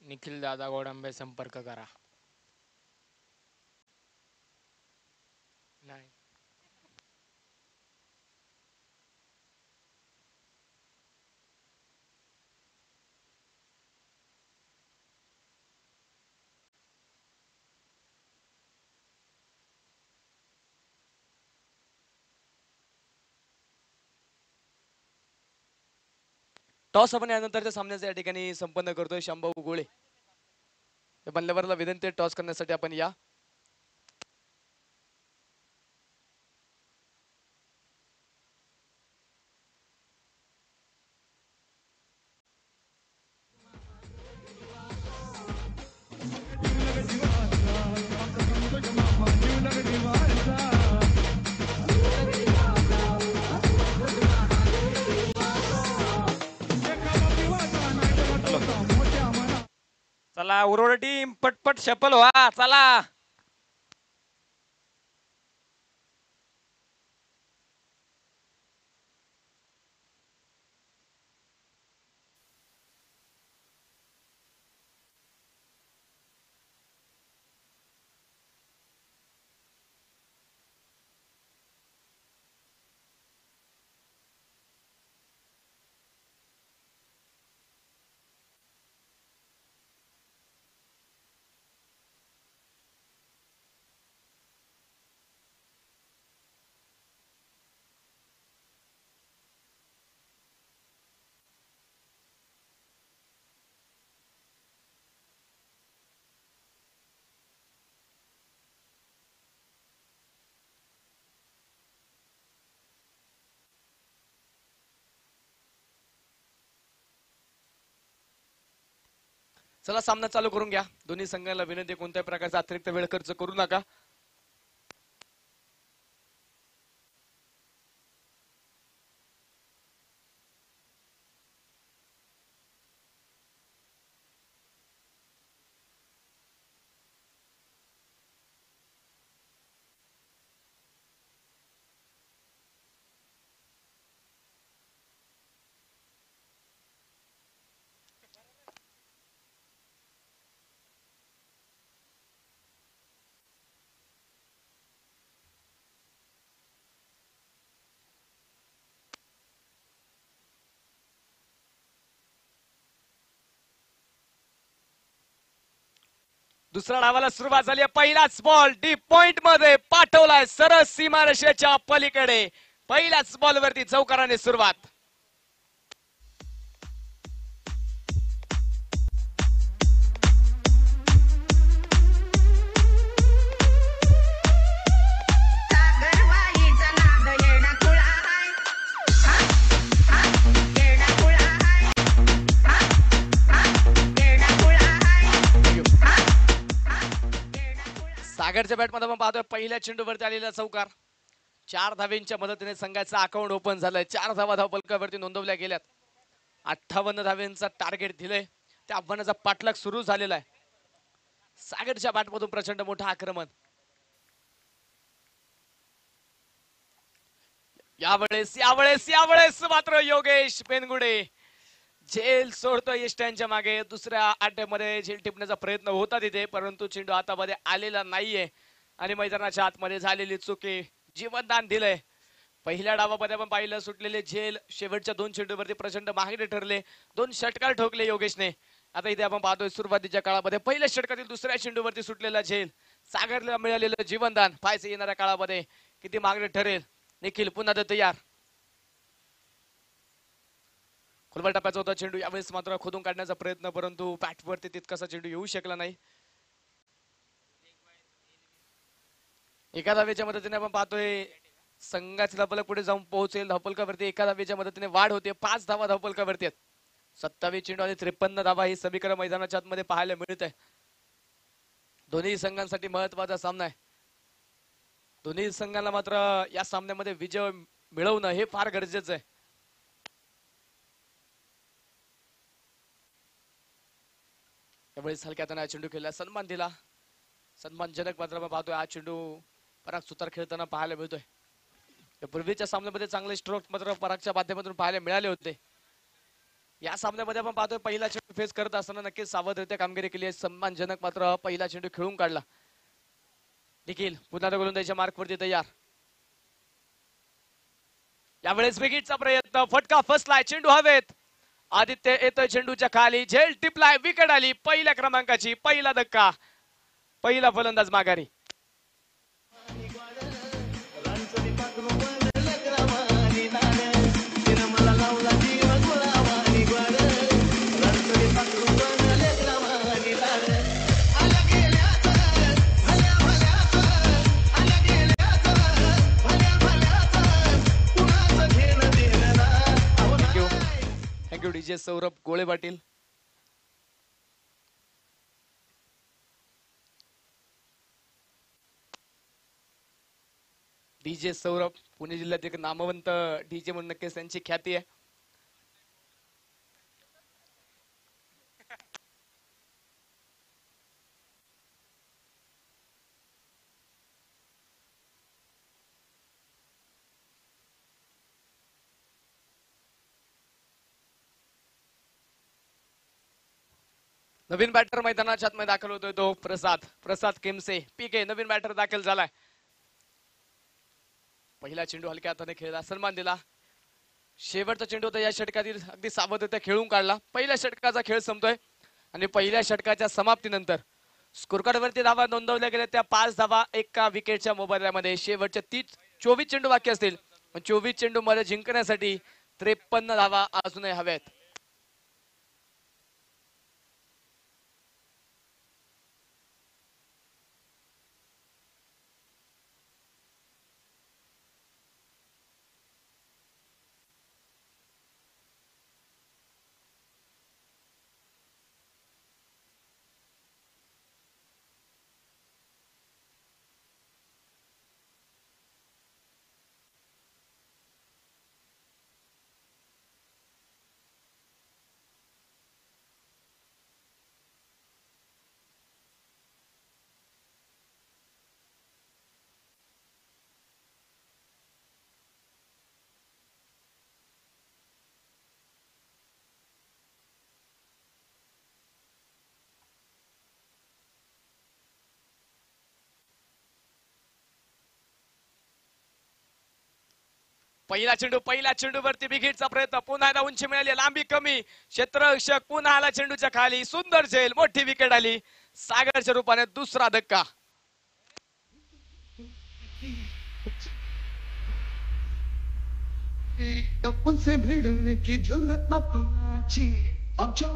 निखिल दादा गोडंबे संपर्क करा. नाही टॉस आपण यानंतरच्या सामन्याचा या ठिकाणी संपन्न करतोय. शांभाऊ गोळे मल्लेवरला विनंती आहे टॉस करण्यासाठी आपण या. चला उरोड टीम पटपट शफल व्हा चला. चला सामना चालू करून घ्या. दोन्ही संघाला विनंती आहे कोणत्याही प्रकारचा अतिरिक्त वेळ खर्च करू नका. दुसऱ्या डावाला सुरुवात झाली आहे. पहिलाच बॉल डीप पॉइंट मध्ये पाठवलाय सरळ सीमारेषेच्या पलीकडे. पहिल्याच बॉल वरती चौकाराने सुरुवात. सागरच्या बॅट मध्ये आपण पाहतोय पहिल्या चेंडूवरती आलेला चौकार. 4 धावेंच्या मदतीने संघाचं अकाउंट ओपन झालंय. 4 धावा धावफलकावरती नोंदवल्या गेल्यात. 58 धावेंचा टार्गेट दिलंय. त्या आव्हानाचा पाठलाग सुरू झालेला आहे. सागरच्या बॅट मधून प्रचंड मोठं आक्रमण. यावेळेस मात्र योगेश पेनगुडे झेल सोडतोय यष्ट्यांच्या मागे. दुसऱ्या अड्ड्यामध्ये झेल टिपण्याचा प्रयत्न होता तिथे, परंतु चेंडू हातामध्ये आलेला नाहीये आणि मैदानाच्या आतमध्ये झालेली चुकी जीवनदान दिलंय. पहिल्या डावामध्ये आपण पाहिलं सुटलेले झेल शेवटच्या 2 चेंडूवरती प्रचंड महागडे ठरले. 2 षटकार ठोकले योगेशने. आता इथे आपण पाहतोय सुरुवातीच्या काळामध्ये पहिल्या षटकातील दुसऱ्या चेंडूवरती सुटलेला झेल सागरला मिळालेलं जीवनदान पाहायचं येणाऱ्या काळामध्ये किती महागडे ठरेल. निखिल पुन्हा तयार. खुलबा टप्प्याचा होता चेंडू. यावेळेस मात्र खोदून काढण्याचा प्रयत्न, परंतु बॅटवरती तितकासा चेंडू येऊ शकला नाही. एका धावेच्या मदतीने आपण पाहतोय संघाची धावफलक पुढे जाऊन पोहोचेल. धावफलकावरती एका धावेच्या मदतीने वाढ होते. 5 धावा धावफलकावरती आहेत. 27 चेंडू आणि 53 धावा ही समीकरण मैदानाच्या आतमध्ये पाहायला मिळत आहे. दोन्ही संघांसाठी महत्वाचा सामना आहे. दोन्ही संघांना मात्र या सामन्यामध्ये विजय मिळवणं हे फार गरजेचं आहे. त्यावेळेस हलक्यात चेंडू खेळला, सन्मान दिला. सन्मानजनक मात्र पाहतोय हा चेंडू पराग सुतार खेळताना पाहायला मिळतोय. पूर्वीच्या सामन्यामध्ये चांगले स्ट्रोक मात्र परागच्या माध्यमातून पाहायला मिळाले होते. या सामन्यामध्ये आपण पाहतोय पहिला चेंडू फेस करत असताना नक्कीच सावधरित्या कामगिरी केली आहे. सन्मानजनक मात्र पहिला चेंडू खेळून काढला. निखिल पुन्हा गोलंदाजीच्या मार्कवरती तयार. यावेळेस विकेटचा प्रयत्न, फटका फसलाय, चेंडू हवेत. आदित्य येतोय चेंडूच्या खाली, झेल टिपलाय, विकेट आली. पहिल्या क्रमांकाची, पहिला धक्का, पहिला फलंदाज माघारी. डीजे सौरभ गोळे पाटील. डीजे सौरभ पुणे जिल्ह्यात एक नामवंत डीजे म्हणून नक्कीच त्यांची ख्याती आहे. नवीन बॅटर मैदानाच्या आतमध्ये दाखल होतोय तो प्रसाद केमसे. पीके नवीन बॅटर दाखल झालाय. पहिला चेंडू हलक्या हाताने खेळला, सन्मान दिला. शेवटचा चेंडू होता या षटकातील, अगदी सावधरित्या खेळून काढला. पहिल्या षटकाचा खेळ संपतोय आणि पहिल्या षटकाच्या समाप्तीनंतर स्कोरकार्डवरती धावा नोंदवल्या गेल्या त्या 5 धावा एका विकेटच्या मोबदल्यामध्ये. शेवटच्या 24 चेंडू बाकी असतील. 24 चेंडू मध्ये जिंकण्यासाठी 53 धावा अजूनही हव्यात. पहिला चेंडू वरती बिघीटचा प्रयत्न, पुन्हा एकदा उंची मिळाली, लांबी कमी, क्षेत्ररक्षक पुन्हा आला चेंडूच्या खाली, सुंदर झेल, मोठी विकेट आली. सागरच्या रूपाने दुसरा धक्का. अपन से भिड़ने की जरूरत ना तुझी अब जा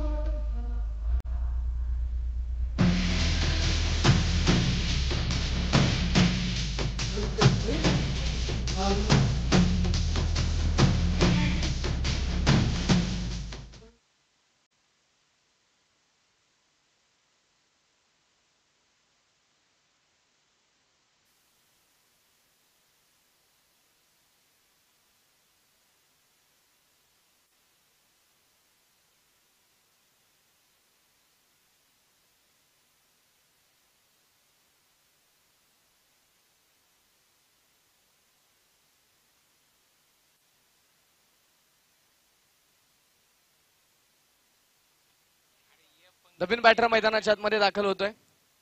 नवीन बॅटर मैदानाच्या आतमध्ये दाखल होतोय.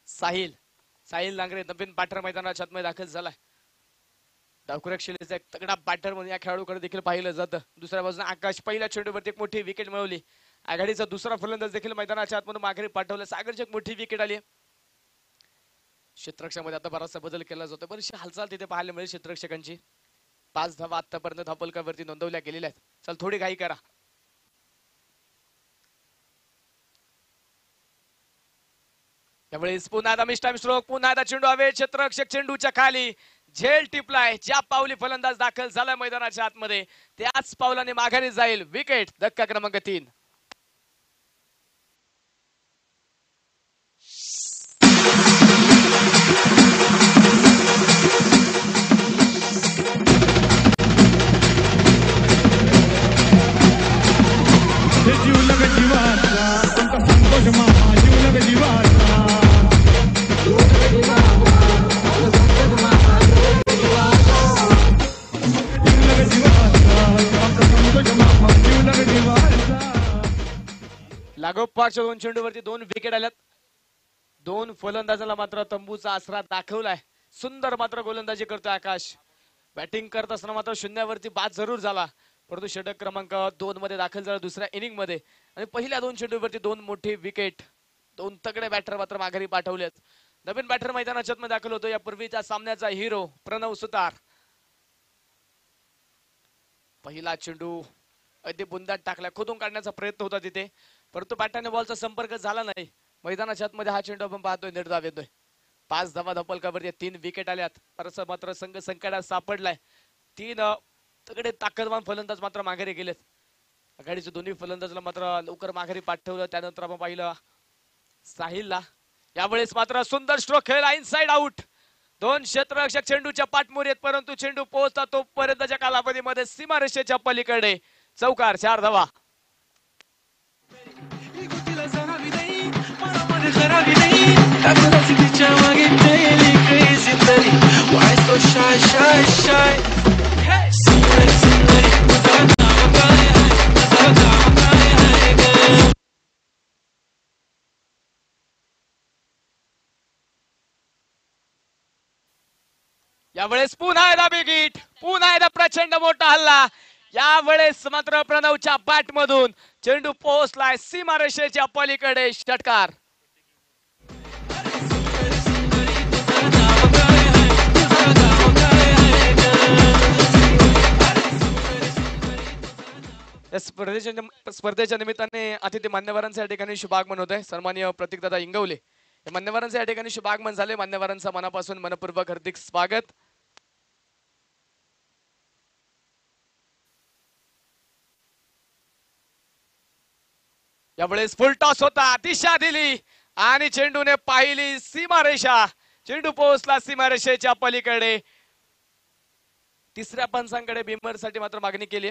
साहिल नांगरे नवीन बॅटर मैदानाच्या आतमध्ये दाखल झालाय. डावखुऱ्या शैलीचा एक तगडा बॅटर म्हणून या खेळाडूकडे देखील पाहिलं जातं. दुसऱ्या बाजूने आकाश पहिल्या चेंडूवरती एक मोठी विकेट मिळवली. आघाडीचा दुसरा फलंदाज देखील मैदानाच्या आतमधून माघारी पाठवलं. सागरची एक मोठी विकेट आली. क्षेत्ररक्षणामध्ये आता बराचसा बदल केला जातो. बरीचशी हालचाल तिथे पाहायला मिळेल क्षेत्ररक्षकांची. 5 धावा आतापर्यंत धापलकावरती नोंदवल्या गेलेल्या आहेत. चल थोडी घाई करा. त्यावेळेस पुन्हा एकदा मिस टाइम स्ट्रोक, पुन्हा एकदा चेंडू हवे, क्षेत्ररक्षक चेंडूच्या खाली, झेल टिपलाय. ज्या पावली फलंदाज दाखल झालाय मैदानाच्या आतमध्ये त्याच पावलाने माघारी जाईल. विकेट, धक्का क्रमांक 3. लागोपाठच्या 2 चेंडूवरती 2 विकेट आल्यात. 2 फलंदाजाला मात्र तंबूचा आसरा दाखवलाय. सुंदर मात्र गोलंदाजी करतोय आकाश. बॅटिंग करत असताना मात्र शून्यावरती बाद जरूर झाला, परंतु षटक क्रमांक 2 मध्ये दाखल झाला दुसऱ्या इनिंग मध्ये. आणि पहिल्या 2 चेंडूवरती 2 मोठी विकेट, 2 तगडे बॅटर मात्र माघारी पाठवलेत. नवीन बॅटर मैदानाच्या मध्ये दाखल होतो. या पूर्वीच्या सामन्याचा हिरो प्रणव सुतार. पहिला चेंडू अगदी बुंदात टाकला, खोदून काढण्याचा प्रयत्न होता तिथे, परंतु बॅटाने बॉलचा संपर्क झाला नाही. मैदानाच्या आतमध्ये हा चेंडू आपण पाहतोय निर्धाव येतोय. 5 धावा धपलकावरती 3 विकेट आल्यात. परंतु मात्र संघ संकटात सापडलाय. 3 तगडे ताकदवान फलंदाज मात्र माघारी गेलेत. आघाडीचे दोन्ही फलंदाजाला मात्र लवकर माघारी पाठवलं. त्यानंतर आपण पाहिलं साहिलला. यावेळेस मात्र सुंदर स्ट्रोक खेळला इनसाइड आउट. दोन क्षेत्ररक्षक चेंडूच्या पाठमोर येत, परंतु चेंडू पोहोचता तोपर्यंतच्या कालावधीमध्ये सीमारेषेच्या पलीकडे चौकार. 4 धावा. यावेळेस पुन्हा एकदा बिग हिट, पुन्हा एकदा प्रचंड मोठा हल्ला. यावेळेस मात्र प्रणवच्या बॅट मधून चेंडू पोहोचलाय सीमारेषेच्या पलीकडे. षटकार. स्पर्धेच्या निमित्ताने अतिथी मान्यवरांच्या ठिकाणी शुभागमन होत आहे. सन्माननीय प्रतीकदादा इंगवले या मान्यवरांच्या ठिकाणी शुभागमन झाले. मान्यवरांचा मनापासून मनपूर्वक हार्दिक स्वागत. यावेळेस फुल टॉस होता, दिशा दिली आणि चेंडूने पाहिली सीमारेषा. चेंडू पोहोचला सीमारेषेच्या पलीकडे. तिसऱ्या पंचांकडे बिमर साठी मात्र मागणी केली.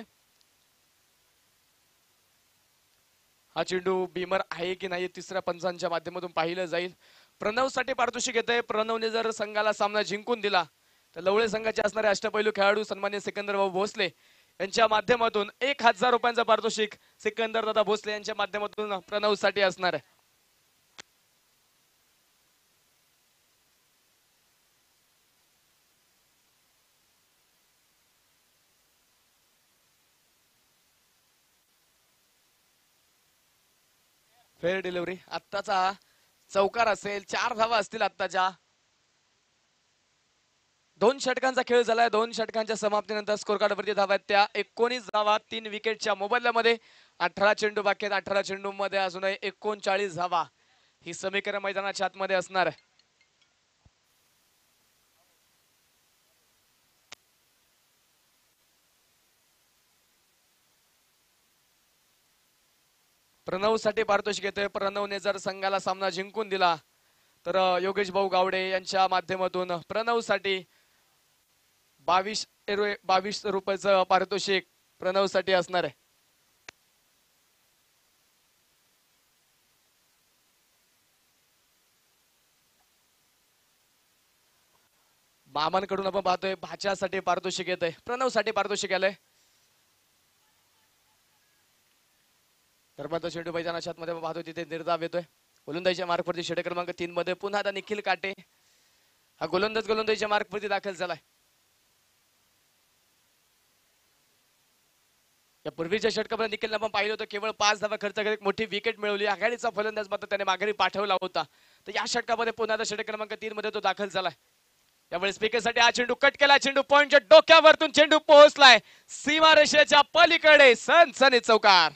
हा चेंडू बिमर आहे की नाही तिसऱ्या पंचांच्या माध्यमातून पाहिलं जाईल. प्रणव साठी पारितोषिक येतंय. प्रणवने जर संघाला सामना जिंकून दिला तर लवळे संघाचे असणारे अष्टपैलू खेळाडू सन्मान्य सिकंदर भाऊ भोसले यांच्या माध्यमातून 1000 रुपयांचं पारितोषिक सिकंदर दादा भोसले यांच्या माध्यमातून प्रणव साठी असणार आहे. Fair delivery. आत्ताचा चौकार असेल. 4 धावा असतील आत्ताच्या. 2 षटकांचा खेळ झालाय. 2 षटकांच्या समाप्तीनंतर स्कोर कार्ड वरती धावा आहेत त्या 19 धावा 3 विकेटच्या मोबदल्यामध्ये. 18 चेंडू बाकी आहेत. 18 चेंडू मध्ये अजूनही 39 धावा. ही समीकरण मैदानाच्या आतमध्ये असणार आहे. प्रणव साठी पारितोषिक येतोय. प्रणवने जर संघाला सामना जिंकून दिला तर योगेश भाऊ गावडे यांच्या माध्यमातून प्रणव साठी 22 रुपयाचं पारितोषिक प्रणव साठी असणार आहे. मामांकडून आपण पाहतोय भाच्यासाठी पारितोषिक येत आहे. प्रणव साठी पारितोषिक आलंय. धर्मांत चेंडू मैदानाच्या आतमध्ये पाहतोय तिथे निर्धाव येतोय. गोलंदाजीच्या मार्कवरती षटक क्रमांक 3 मध्ये पुन्हा आता निखिल काटे हा गोलंदाजीच्या मार्कवरती दाखल झालाय. या पूर्वीच्या षटकामध्ये निखिलला आपण पाहिलं होतं केवळ 5 धावा खर्च करत मोठी विकेट मिळवली. आघाडीचा फलंदाज मात्र त्याने माघारी पाठवला होता. तर या षटकामध्ये पुन्हा आता षटक क्रमांक 3 मध्ये तो दाखल झालाय. यावेळी स्पीकरसाठी हा चेंडू कट केला. चेंडू पॉइंटच्या डोक्यावरतून चेंडू पोहोचलाय सीमारेषेच्या पलीकडे. सनसनीत चौकार.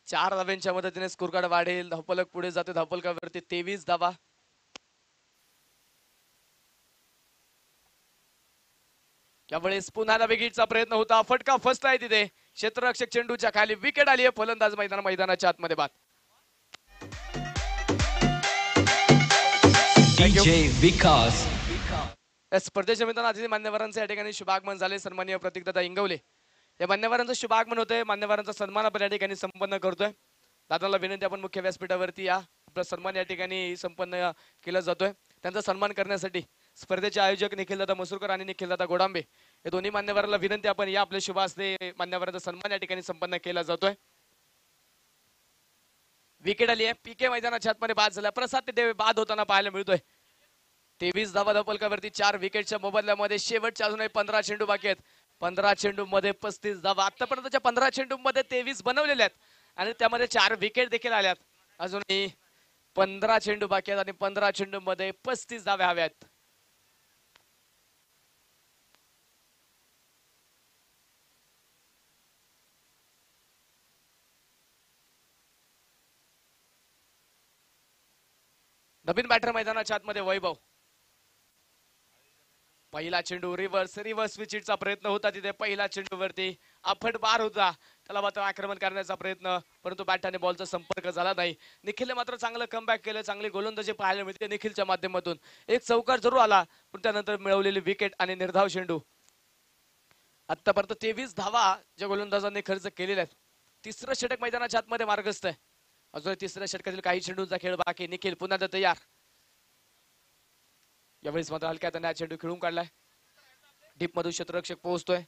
चार धाव्यांच्या मदतीने स्कोर कार्ड वाढेल. धावफलक पुढे जाते. धावफलकावरती 23 धावा. यावेळेस पुन्हा विकेटचा प्रयत्न होता. फटका फसलाय तिथे. क्षेत्ररक्षक चेंडूच्या खाली विकेट आली आहे. फलंदाज मैदानाच्या आतमध्ये बाद. विकास स्पर्धेच्या मित्रांनो अतिथी मान्यवरांचे या ठिकाणी शुभागमन झाले. सन्माननीय प्रतीकदादा इंगवले या मान्यवरांचं शुभागमन होतंय. मान्यवरांचा सन्मान आपण या ठिकाणी संपन्न करतोय. दादाला विनंती आपण मुख्य व्यासपीठावरती या. आपला सन्मान या ठिकाणी संपन्न केला जातोय. त्यांचा सन्मान करण्यासाठी स्पर्धेचे आयोजक निखिलदादा मसूरकर आणि निखिलदादा गोडांबे या दोन्ही मान्यवरांना विनंती आपण या. आपल्या शुभ हस्ते मान्यवरांचा सन्मान या ठिकाणी संपन्न केला जातोय. विकेट आली आहे. पीके मैदानाच्या आतमध्ये बाद झाला. प्रसाद देव बाद होताना पाहायला मिळतोय. 23 धावा धावफलकावरती 4 विकेटच्या मोबदल्यामध्ये. शेवटच्या अजूनही 15 चेंडू बाकी आहेत. 15 चेंडू मध्ये 35 धावा. आतापर्यंतच्या 15 चेंडू मध्ये 23 बनवलेल्या आहेत आणि त्यामध्ये 4 विकेट देखील आल्यात. अजूनही 15 चेंडू बाकी आहेत आणि 15 चेंडू मध्ये 35 धाव्या हव्यात. नवीन बॅटर मैदानाच्या आतमध्ये वैभव. पहिला चेंडू रिव्हर्स विचिटचा प्रयत्न होता तिथे. पहिला चेंडूवरती अफट बार होता, त्याला मात्र आक्रमण करण्याचा प्रयत्न, परंतु बॅटाने बॉलचा संपर्क झाला नाही. निखिलने मात्र चांगलं कमबॅक केलं, चांगली गोलंदाजी पाहायला मिळते निखिलच्या माध्यमातून. एक चौकार जरूर आला, पण त्यानंतर मिळवलेली विकेट आणि निर्धाव चेंडू. आतापर्यंत 23 धावा ज्या गोलंदाजांनी खर्च केलेल्या आहेत. तिसरं षटक मैदानाच्या आतमध्ये मार्गस्थ आहे. अजून तिसऱ्या षटकातील काही चेंडूंचा खेळ बाकी. निखिल पुन्हा तयार. यावेळेस मात्र हलक्या त्याने चेंडू खेळून काढलाय. डीप मधून क्षेत्ररक्षक पोहोचतोय.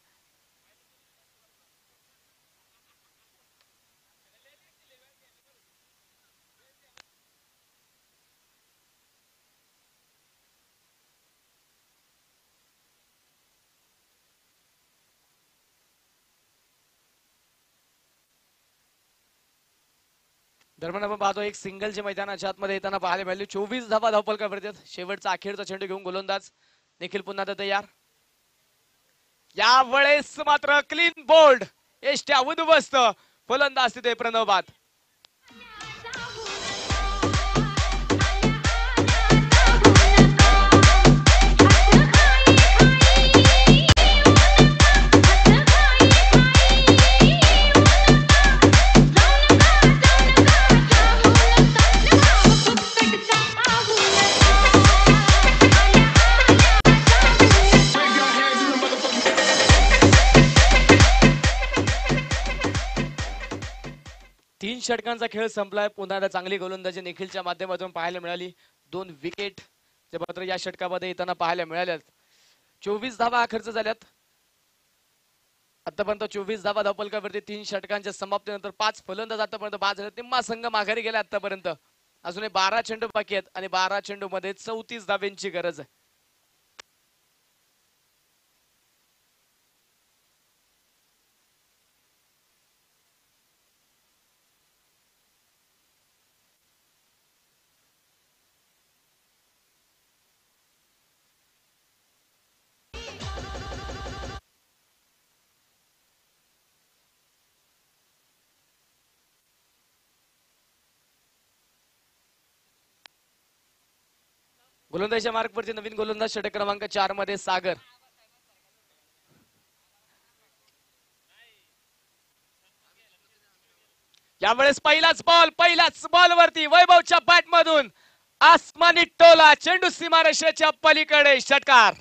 दरम्यान आपण पाहतो एक सिंगल जे मैदानाच्या आतमध्ये येताना पाहायला मिळाली. 24 धावा धावपलकावरती आहेत. शेवटचा अखेरचा चेंडू घेऊन गोलंदाज निखिल पुन्हा तयार. यावेळेस मात्र क्लीन बोल्ड, एष्ट्या उद्ध्वस्त, फलंदाज तिथे प्रणव बाद. तीन षटकांचा खेळ संपलाय. पुन्हा एकदा चांगली गोलंदाजी निखिलच्या माध्यमातून पाहायला मिळाली. 2 विकेट जे मात्र या षटकामध्ये येताना पाहायला मिळाल्यात. 24 धावा खर्च झाल्यात आतापर्यंत. 24 धावा धावपलकावरती 3 षटकांच्या समाप्तीनंतर 5 फलंदाज आतापर्यंत बाद झाले. निम्मा संघ माघारी गेला आतापर्यंत. अजूनही 12 चेंडू बाकी आहेत आणि 12 चेंडू मध्ये 34 धाव्यांची गरज आहे. गोलंदाजीच्या मार्कवरती नवीन गोलंदाज षटक क्रमांक 4 मध्ये सागर. यावेळेस पहिल्याच बॉल वरती वैभवच्या बॅट मधून आसमानी टोला, चेंडू सीमारेषेच्या पलीकडे षटकार.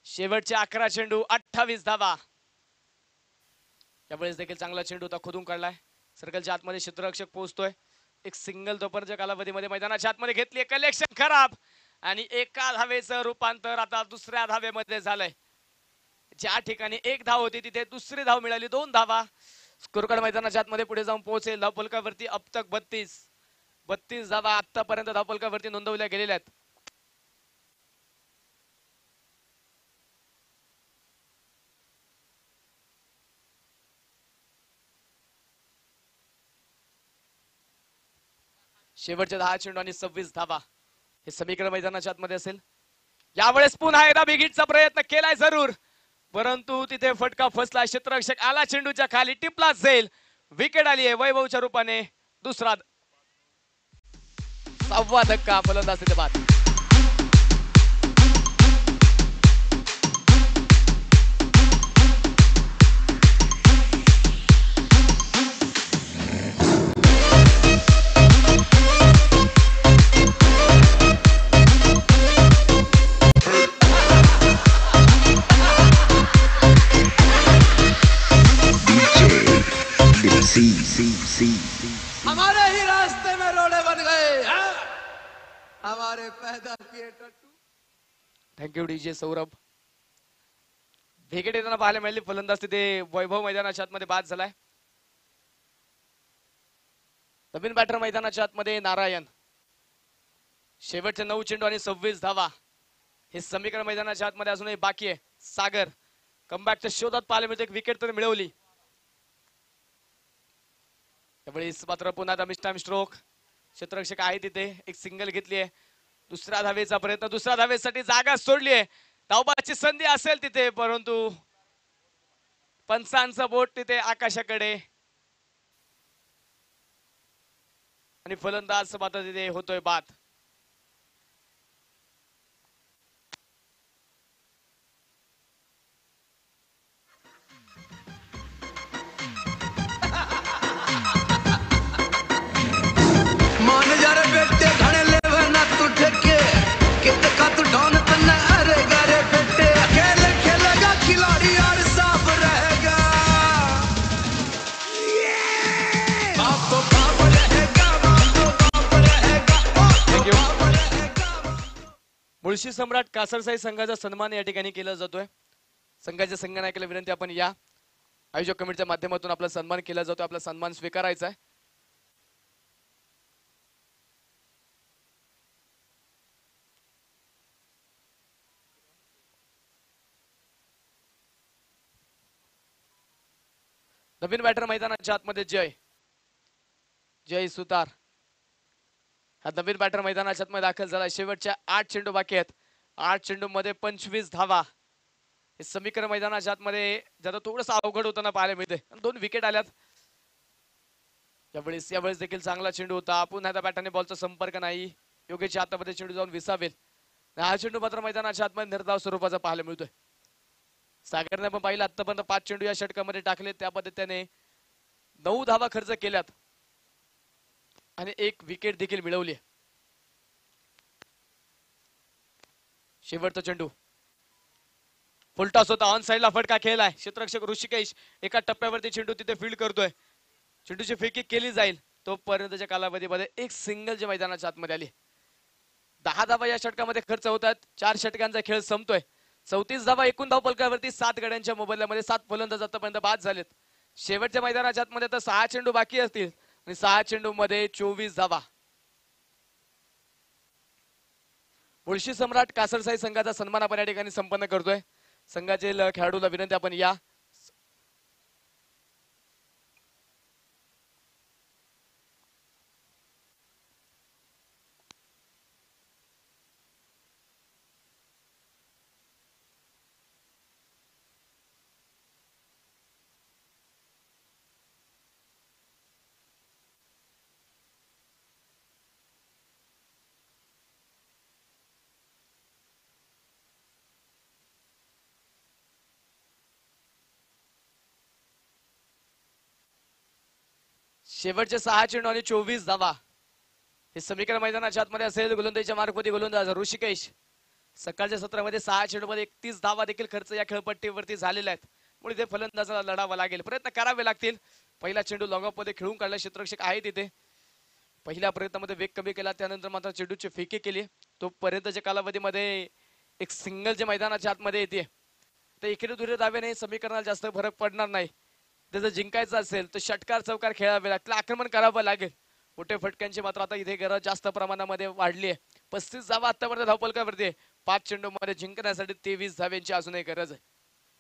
शेवटचे 11 चेंडू 28 धावा. यावेळेस देखील चांगला चेंडू होता, खोदून काढलाय. सर्कलच्या आतमध्ये क्षेत्ररक्षक पोहोचतोय. एक सिंगल तोपर्यंत कालावधीमध्ये मैदानाच्या आतमध्ये घेतली. कलेक्शन खराब आणि एका धावेचं रूपांतर आता दुसऱ्या धावेमध्ये झालंय. ज्या ठिकाणी 1 धाव होती तिथे दुसरी धाव मिळाली. 2 धावा. स्कोरकार्ड मैदानाच्या आतमध्ये पुढे जाऊन पोहोचेल. धावपलकावरती अब तक 32 धावा आतापर्यंत धावपलकावरती नोंदवल्या गेलेल्या आहेत. शेवटचे 10 चेंडू आणि 26 धावा हे समीकरण मैदानाच्या आतमध्ये असेल. यावेळेस पुन्हा एकदा बिगिटचा प्रयत्न केलाय जरूर, परंतु तिथे फटका फसला. क्षेत्ररक्षक आला चेंडूच्या खाली, टिपला जाईल. विकेट आली आहे वैभवच्या रूपाने. दुसरा 6वा धक्का, फलंदाज तिथे बाद. हमारे ही रास्ते में रोड़े बन गए, हमारे पैदा किए टट्टू. Thank you DJ Saurabh. विकेट येताना पाहायला मिळाली. फलंदाज तिथे वैभव मैदानाच्या आतमध्ये बाद झालाय. नवीन बॅटर मैदानाच्या आतमध्ये नारायण. शेवटचे 9 चेंडू आणि 26 धावा. हे समीकरण मैदानाच्या आतमध्ये अजूनही बाकी आहे. सागर कमबॅकच्या शोधात पाहायला मिळते. एक विकेट तर मिळवली. त्यावेळी मात्र पुन्हा मिस्टाइम स्ट्रोक. क्षेत्ररक्षक आहे तिथे. एक सिंगल घेतली आहे. दुसऱ्या धावेचा प्रयत्न. दुसऱ्या धावेसाठी जागा सोडली आहे. धावबाची संधी असेल तिथे, परंतु पंचांचं बोट तिथे आकाशाकडे आणि फलंदाज मात्र तिथे होतोय बाद. मान जा रे बेटे घणे लेवे ना तू ठेके कित का तू डॉन तन्ने अरे गारे बेटे खेल खेलेगा खिलाड़ी और साफ रहेगा बाप तो बाप रहेगा बाप तो बाप रहेगा बाप तो बाप रहेगा. मुळशी सम्राट कासरसाई संघाचा सन्मान या ठिकाणी केला जातोय. संघाच्या संघनायकाला विनंती, आपण या. आयोजक कमिटीच्या माध्यमातून आपला सन्मान केला जातो. आपला सन्मान स्वीकारायचा आहे. नवीन बॅटर मैदानाच्या आतमध्ये जय सुतार हा नवीन बॅटर मैदानाच्या आतमध्ये दाखल झाला. शेवटच्या 8 चेंडू बाकी आहेत. 8 चेंडू मध्ये 25 धावा. हे समीकरण मैदानाच्या आतमध्ये जरा थोडंसं अवघड होताना पाहायला मिळते. 2 विकेट आल्यात. यावेळेस देखील चांगला चेंडू होता. पुन्हा त्या बॅटरने बॉलचा संपर्क नाही. योगेशच्या हातामध्ये चेंडू जाऊन विसावेल. हा चेंडू मात्र मैदानाच्या आतमध्ये निर्धाव स्वरूपाचा पाहायला मिळतोय. सागरने पण पाहिलं आतापर्यंत 5 चेंडू या षटकामध्ये टाकले. त्या पद्धतीने 9 धावा खर्च केल्यात आणि 1 विकेट देखील मिळवली. शेवटचा चेंडू फुलटॉस होता. ऑन साइडला फटका खेळलाय. क्षेत्ररक्षक ऋषिकेश एका टप्प्यावरती चेंडू तिथे फील्ड करतोय. चेंडूची फेकी केली जाईल. तोपर्यंतच्या कालावधीमध्ये 1 सिंगल जे मैदानाच्या आतमध्ये आली. 10 धावा या षटकामध्ये खर्च होतात. 4 षटकांचा खेळ संपतोय. 34 धावा एकूण धाव फलकावरती. 7 गड्यांच्या मोबदल्यामध्ये 7 फलंदाज आतापर्यंत बाद झालेत. शेवटच्या मैदानाच्या आतमध्ये तर 6 चेंडू बाकी असतील आणि 6 चेंडू मध्ये 24 धावा. मुळशी सम्राट कासरसाई संघाचा सन्मान आपण या ठिकाणी संपन्न करतोय. संघाचे खेळाडूला विनंती, आपण या. शेवटचे 6 चेंडू आणि 24 धावा. हे समीकरण मैदानाच्या आतमध्ये असेल. गोलंदाजीच्या मार्गपती गोलंदाज ऋषिकेश. सकाळच्या सत्रामध्ये 6 चेंडू मध्ये 31 धावा देखील खर्च या खेळपट्टीवरती झालेल्या आहेत. मुळे ते फलंदाजाला लढावं लागेल. प्रयत्न करावे लागतील. पहिला चेंडू लॉंग ऑफ मध्ये खेळून काढला. क्षेत्ररक्षक आहे तिथे. पहिल्या प्रयत्नामध्ये वेग कमी केला. त्यानंतर मात्र चेंडूची फेकी केली. तोपर्यंतच्या कालावधीमध्ये एक सिंगल जे मैदानाच्या आतमध्ये येते. तर एकेरी दुहेरी धाव्याने समीकरणाला जास्त फरक पडणार नाही. जर जिंकायचं असेल तर षटकार चौकार खेळावे लागतील. आक्रमण करावं लागेल. मोठे फटक्यांची मात्र आता इथे गरज जास्त प्रमाणामध्ये वाढली आहे. 35 धावा आतापर्यंत धावफलकावरती. 5 चेंडू मध्ये जिंकण्यासाठी 23 धाव्यांची अजूनही गरज आहे.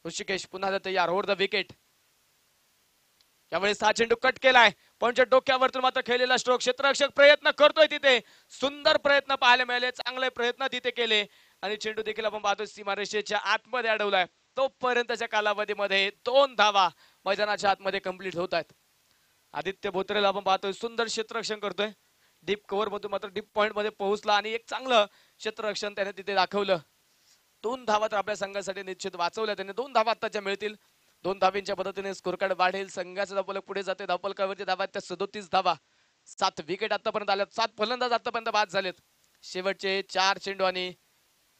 ऋषिकेश पुन्हा तयार. Over the wicket. यावेळी 6 चेंडू कट केलाय. पॉईंटच्या डोक्यावरतून मात्र खेळलेला स्ट्रोक. क्षेत्ररक्षक प्रयत्न करतोय तिथे. सुंदर प्रयत्न पाहायला मिळाले. चांगले प्रयत्न तिथे केले आणि चेंडू देखील आपण पाहतो सीमारेषेच्या आतमध्ये अडवलाय. तोपर्यंतच्या कालावधीमध्ये 2 धावा मैदानाच्या आतमध्ये कंप्लीट होत आहेत. आदित्य बोत्रेला आपण पाहतोय सुंदर क्षेत्ररक्षण करतोय. डीप कव्हर मधून मात्र डीप पॉइंट मध्ये पोहोचला आणि एक चांगलं क्षेत्ररक्षण त्याने तिथे दाखवलं. 2 धावा तर आपल्या संघासाठी निश्चित वाचवल्या त्याने. 2 धावा आताच्या मिळतील. 2 धावींच्या पद्धतीने स्कोर कार्ड वाढेल. संघाचा धावफलक पुढे जाते. धावफलकावरती धावा त्या 37 धावा. 7 विकेट आतापर्यंत आल्यात. 7 फलंदाज आतापर्यंत बाद झालेत. शेवटचे 4 चेंडू आणि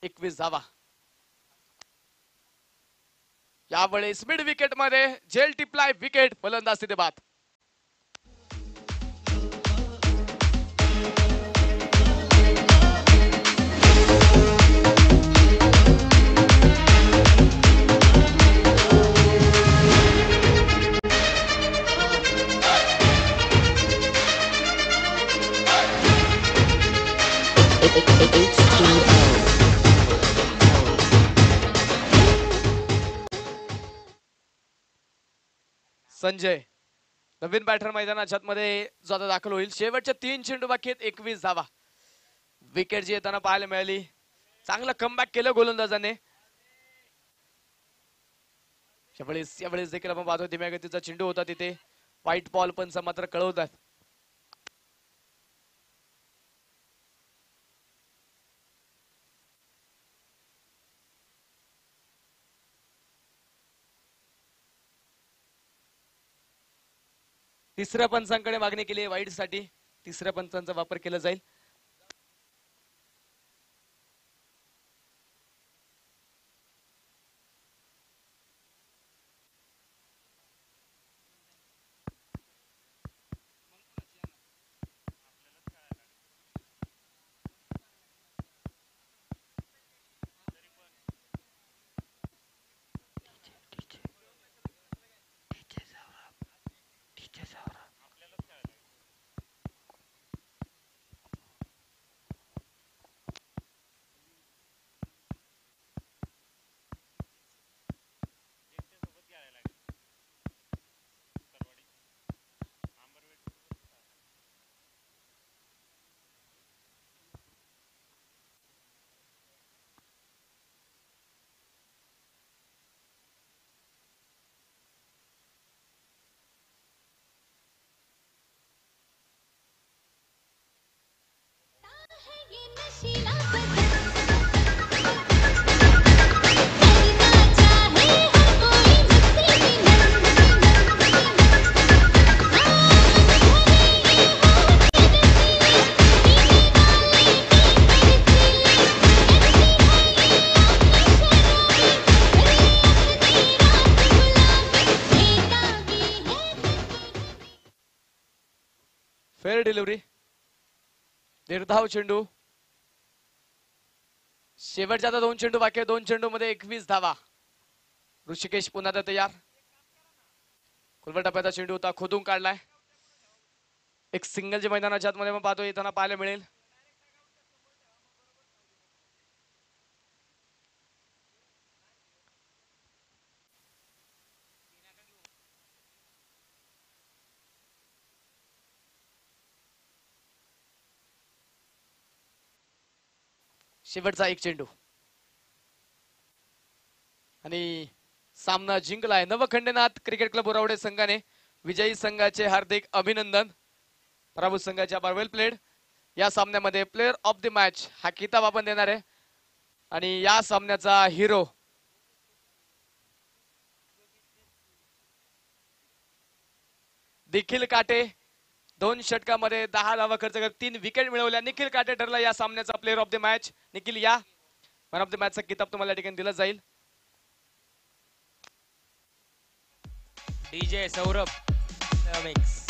21 धावा. यावेळेस मिड विकेट मध्ये झेल टिपलाय. विकेट. फलंदाज तिथे बाद. संजय नवीन बॅटर मैदानाच्या मध्ये जो आता दाखल होईल. शेवटच्या 3 चेंडू बाकी आहेत, 21 धावा. विकेट जी येताना पाहायला मिळाली. चांगलं कमबॅक केलं गोलंदाजाने. यावेळेस देखील आपण पाहतो धीम्या गतीचा चेंडू होता तिथे. व्हाईट बॉल पण मात्र कळवतात. तिसऱ्या पंचांकडे मागणी केली आहे वाईड साठी. तिसऱ्या पंचांचा वापर केला जाईल. Fair delivery. निर्धाव चेंडू. शेवटच्या आता 2 चेंडू बाकी आहे. 2 चेंडू मध्ये 21 धावा. ऋषिकेश पुन्हा आता तयार. खुलवट टप्प्याचा चेंडू होता, खोदून काढलाय. एक सिंगल जे मैदानाच्या आतमध्ये आपण पाहतो येताना पाहायला मिळेल. शेवटचा एक चेंडू आणि सामना जिंकलाय नवखंडनाथ क्रिकेट क्लब बोरावडे संघाने. विजयी संघाचे हार्दिक अभिनंदन. पराभूत संघाच्या वेल प्लेड. या सामन्यामध्ये प्लेअर ऑफ द मॅच हा किताब आपण देणार आहे आणि या सामन्याचा हिरो निखिल काटे. 2 षटकामध्ये 10 धावा खर्च करत 3 विकेट मिळवल्या. निखिल काटे ठरला या सामन्याचा player of the match. Nikhil या मॅन ऑफ द मॅचचा किताब तुम्हाला या ठिकाणी दिला जाईल. DJ Saurabh mix.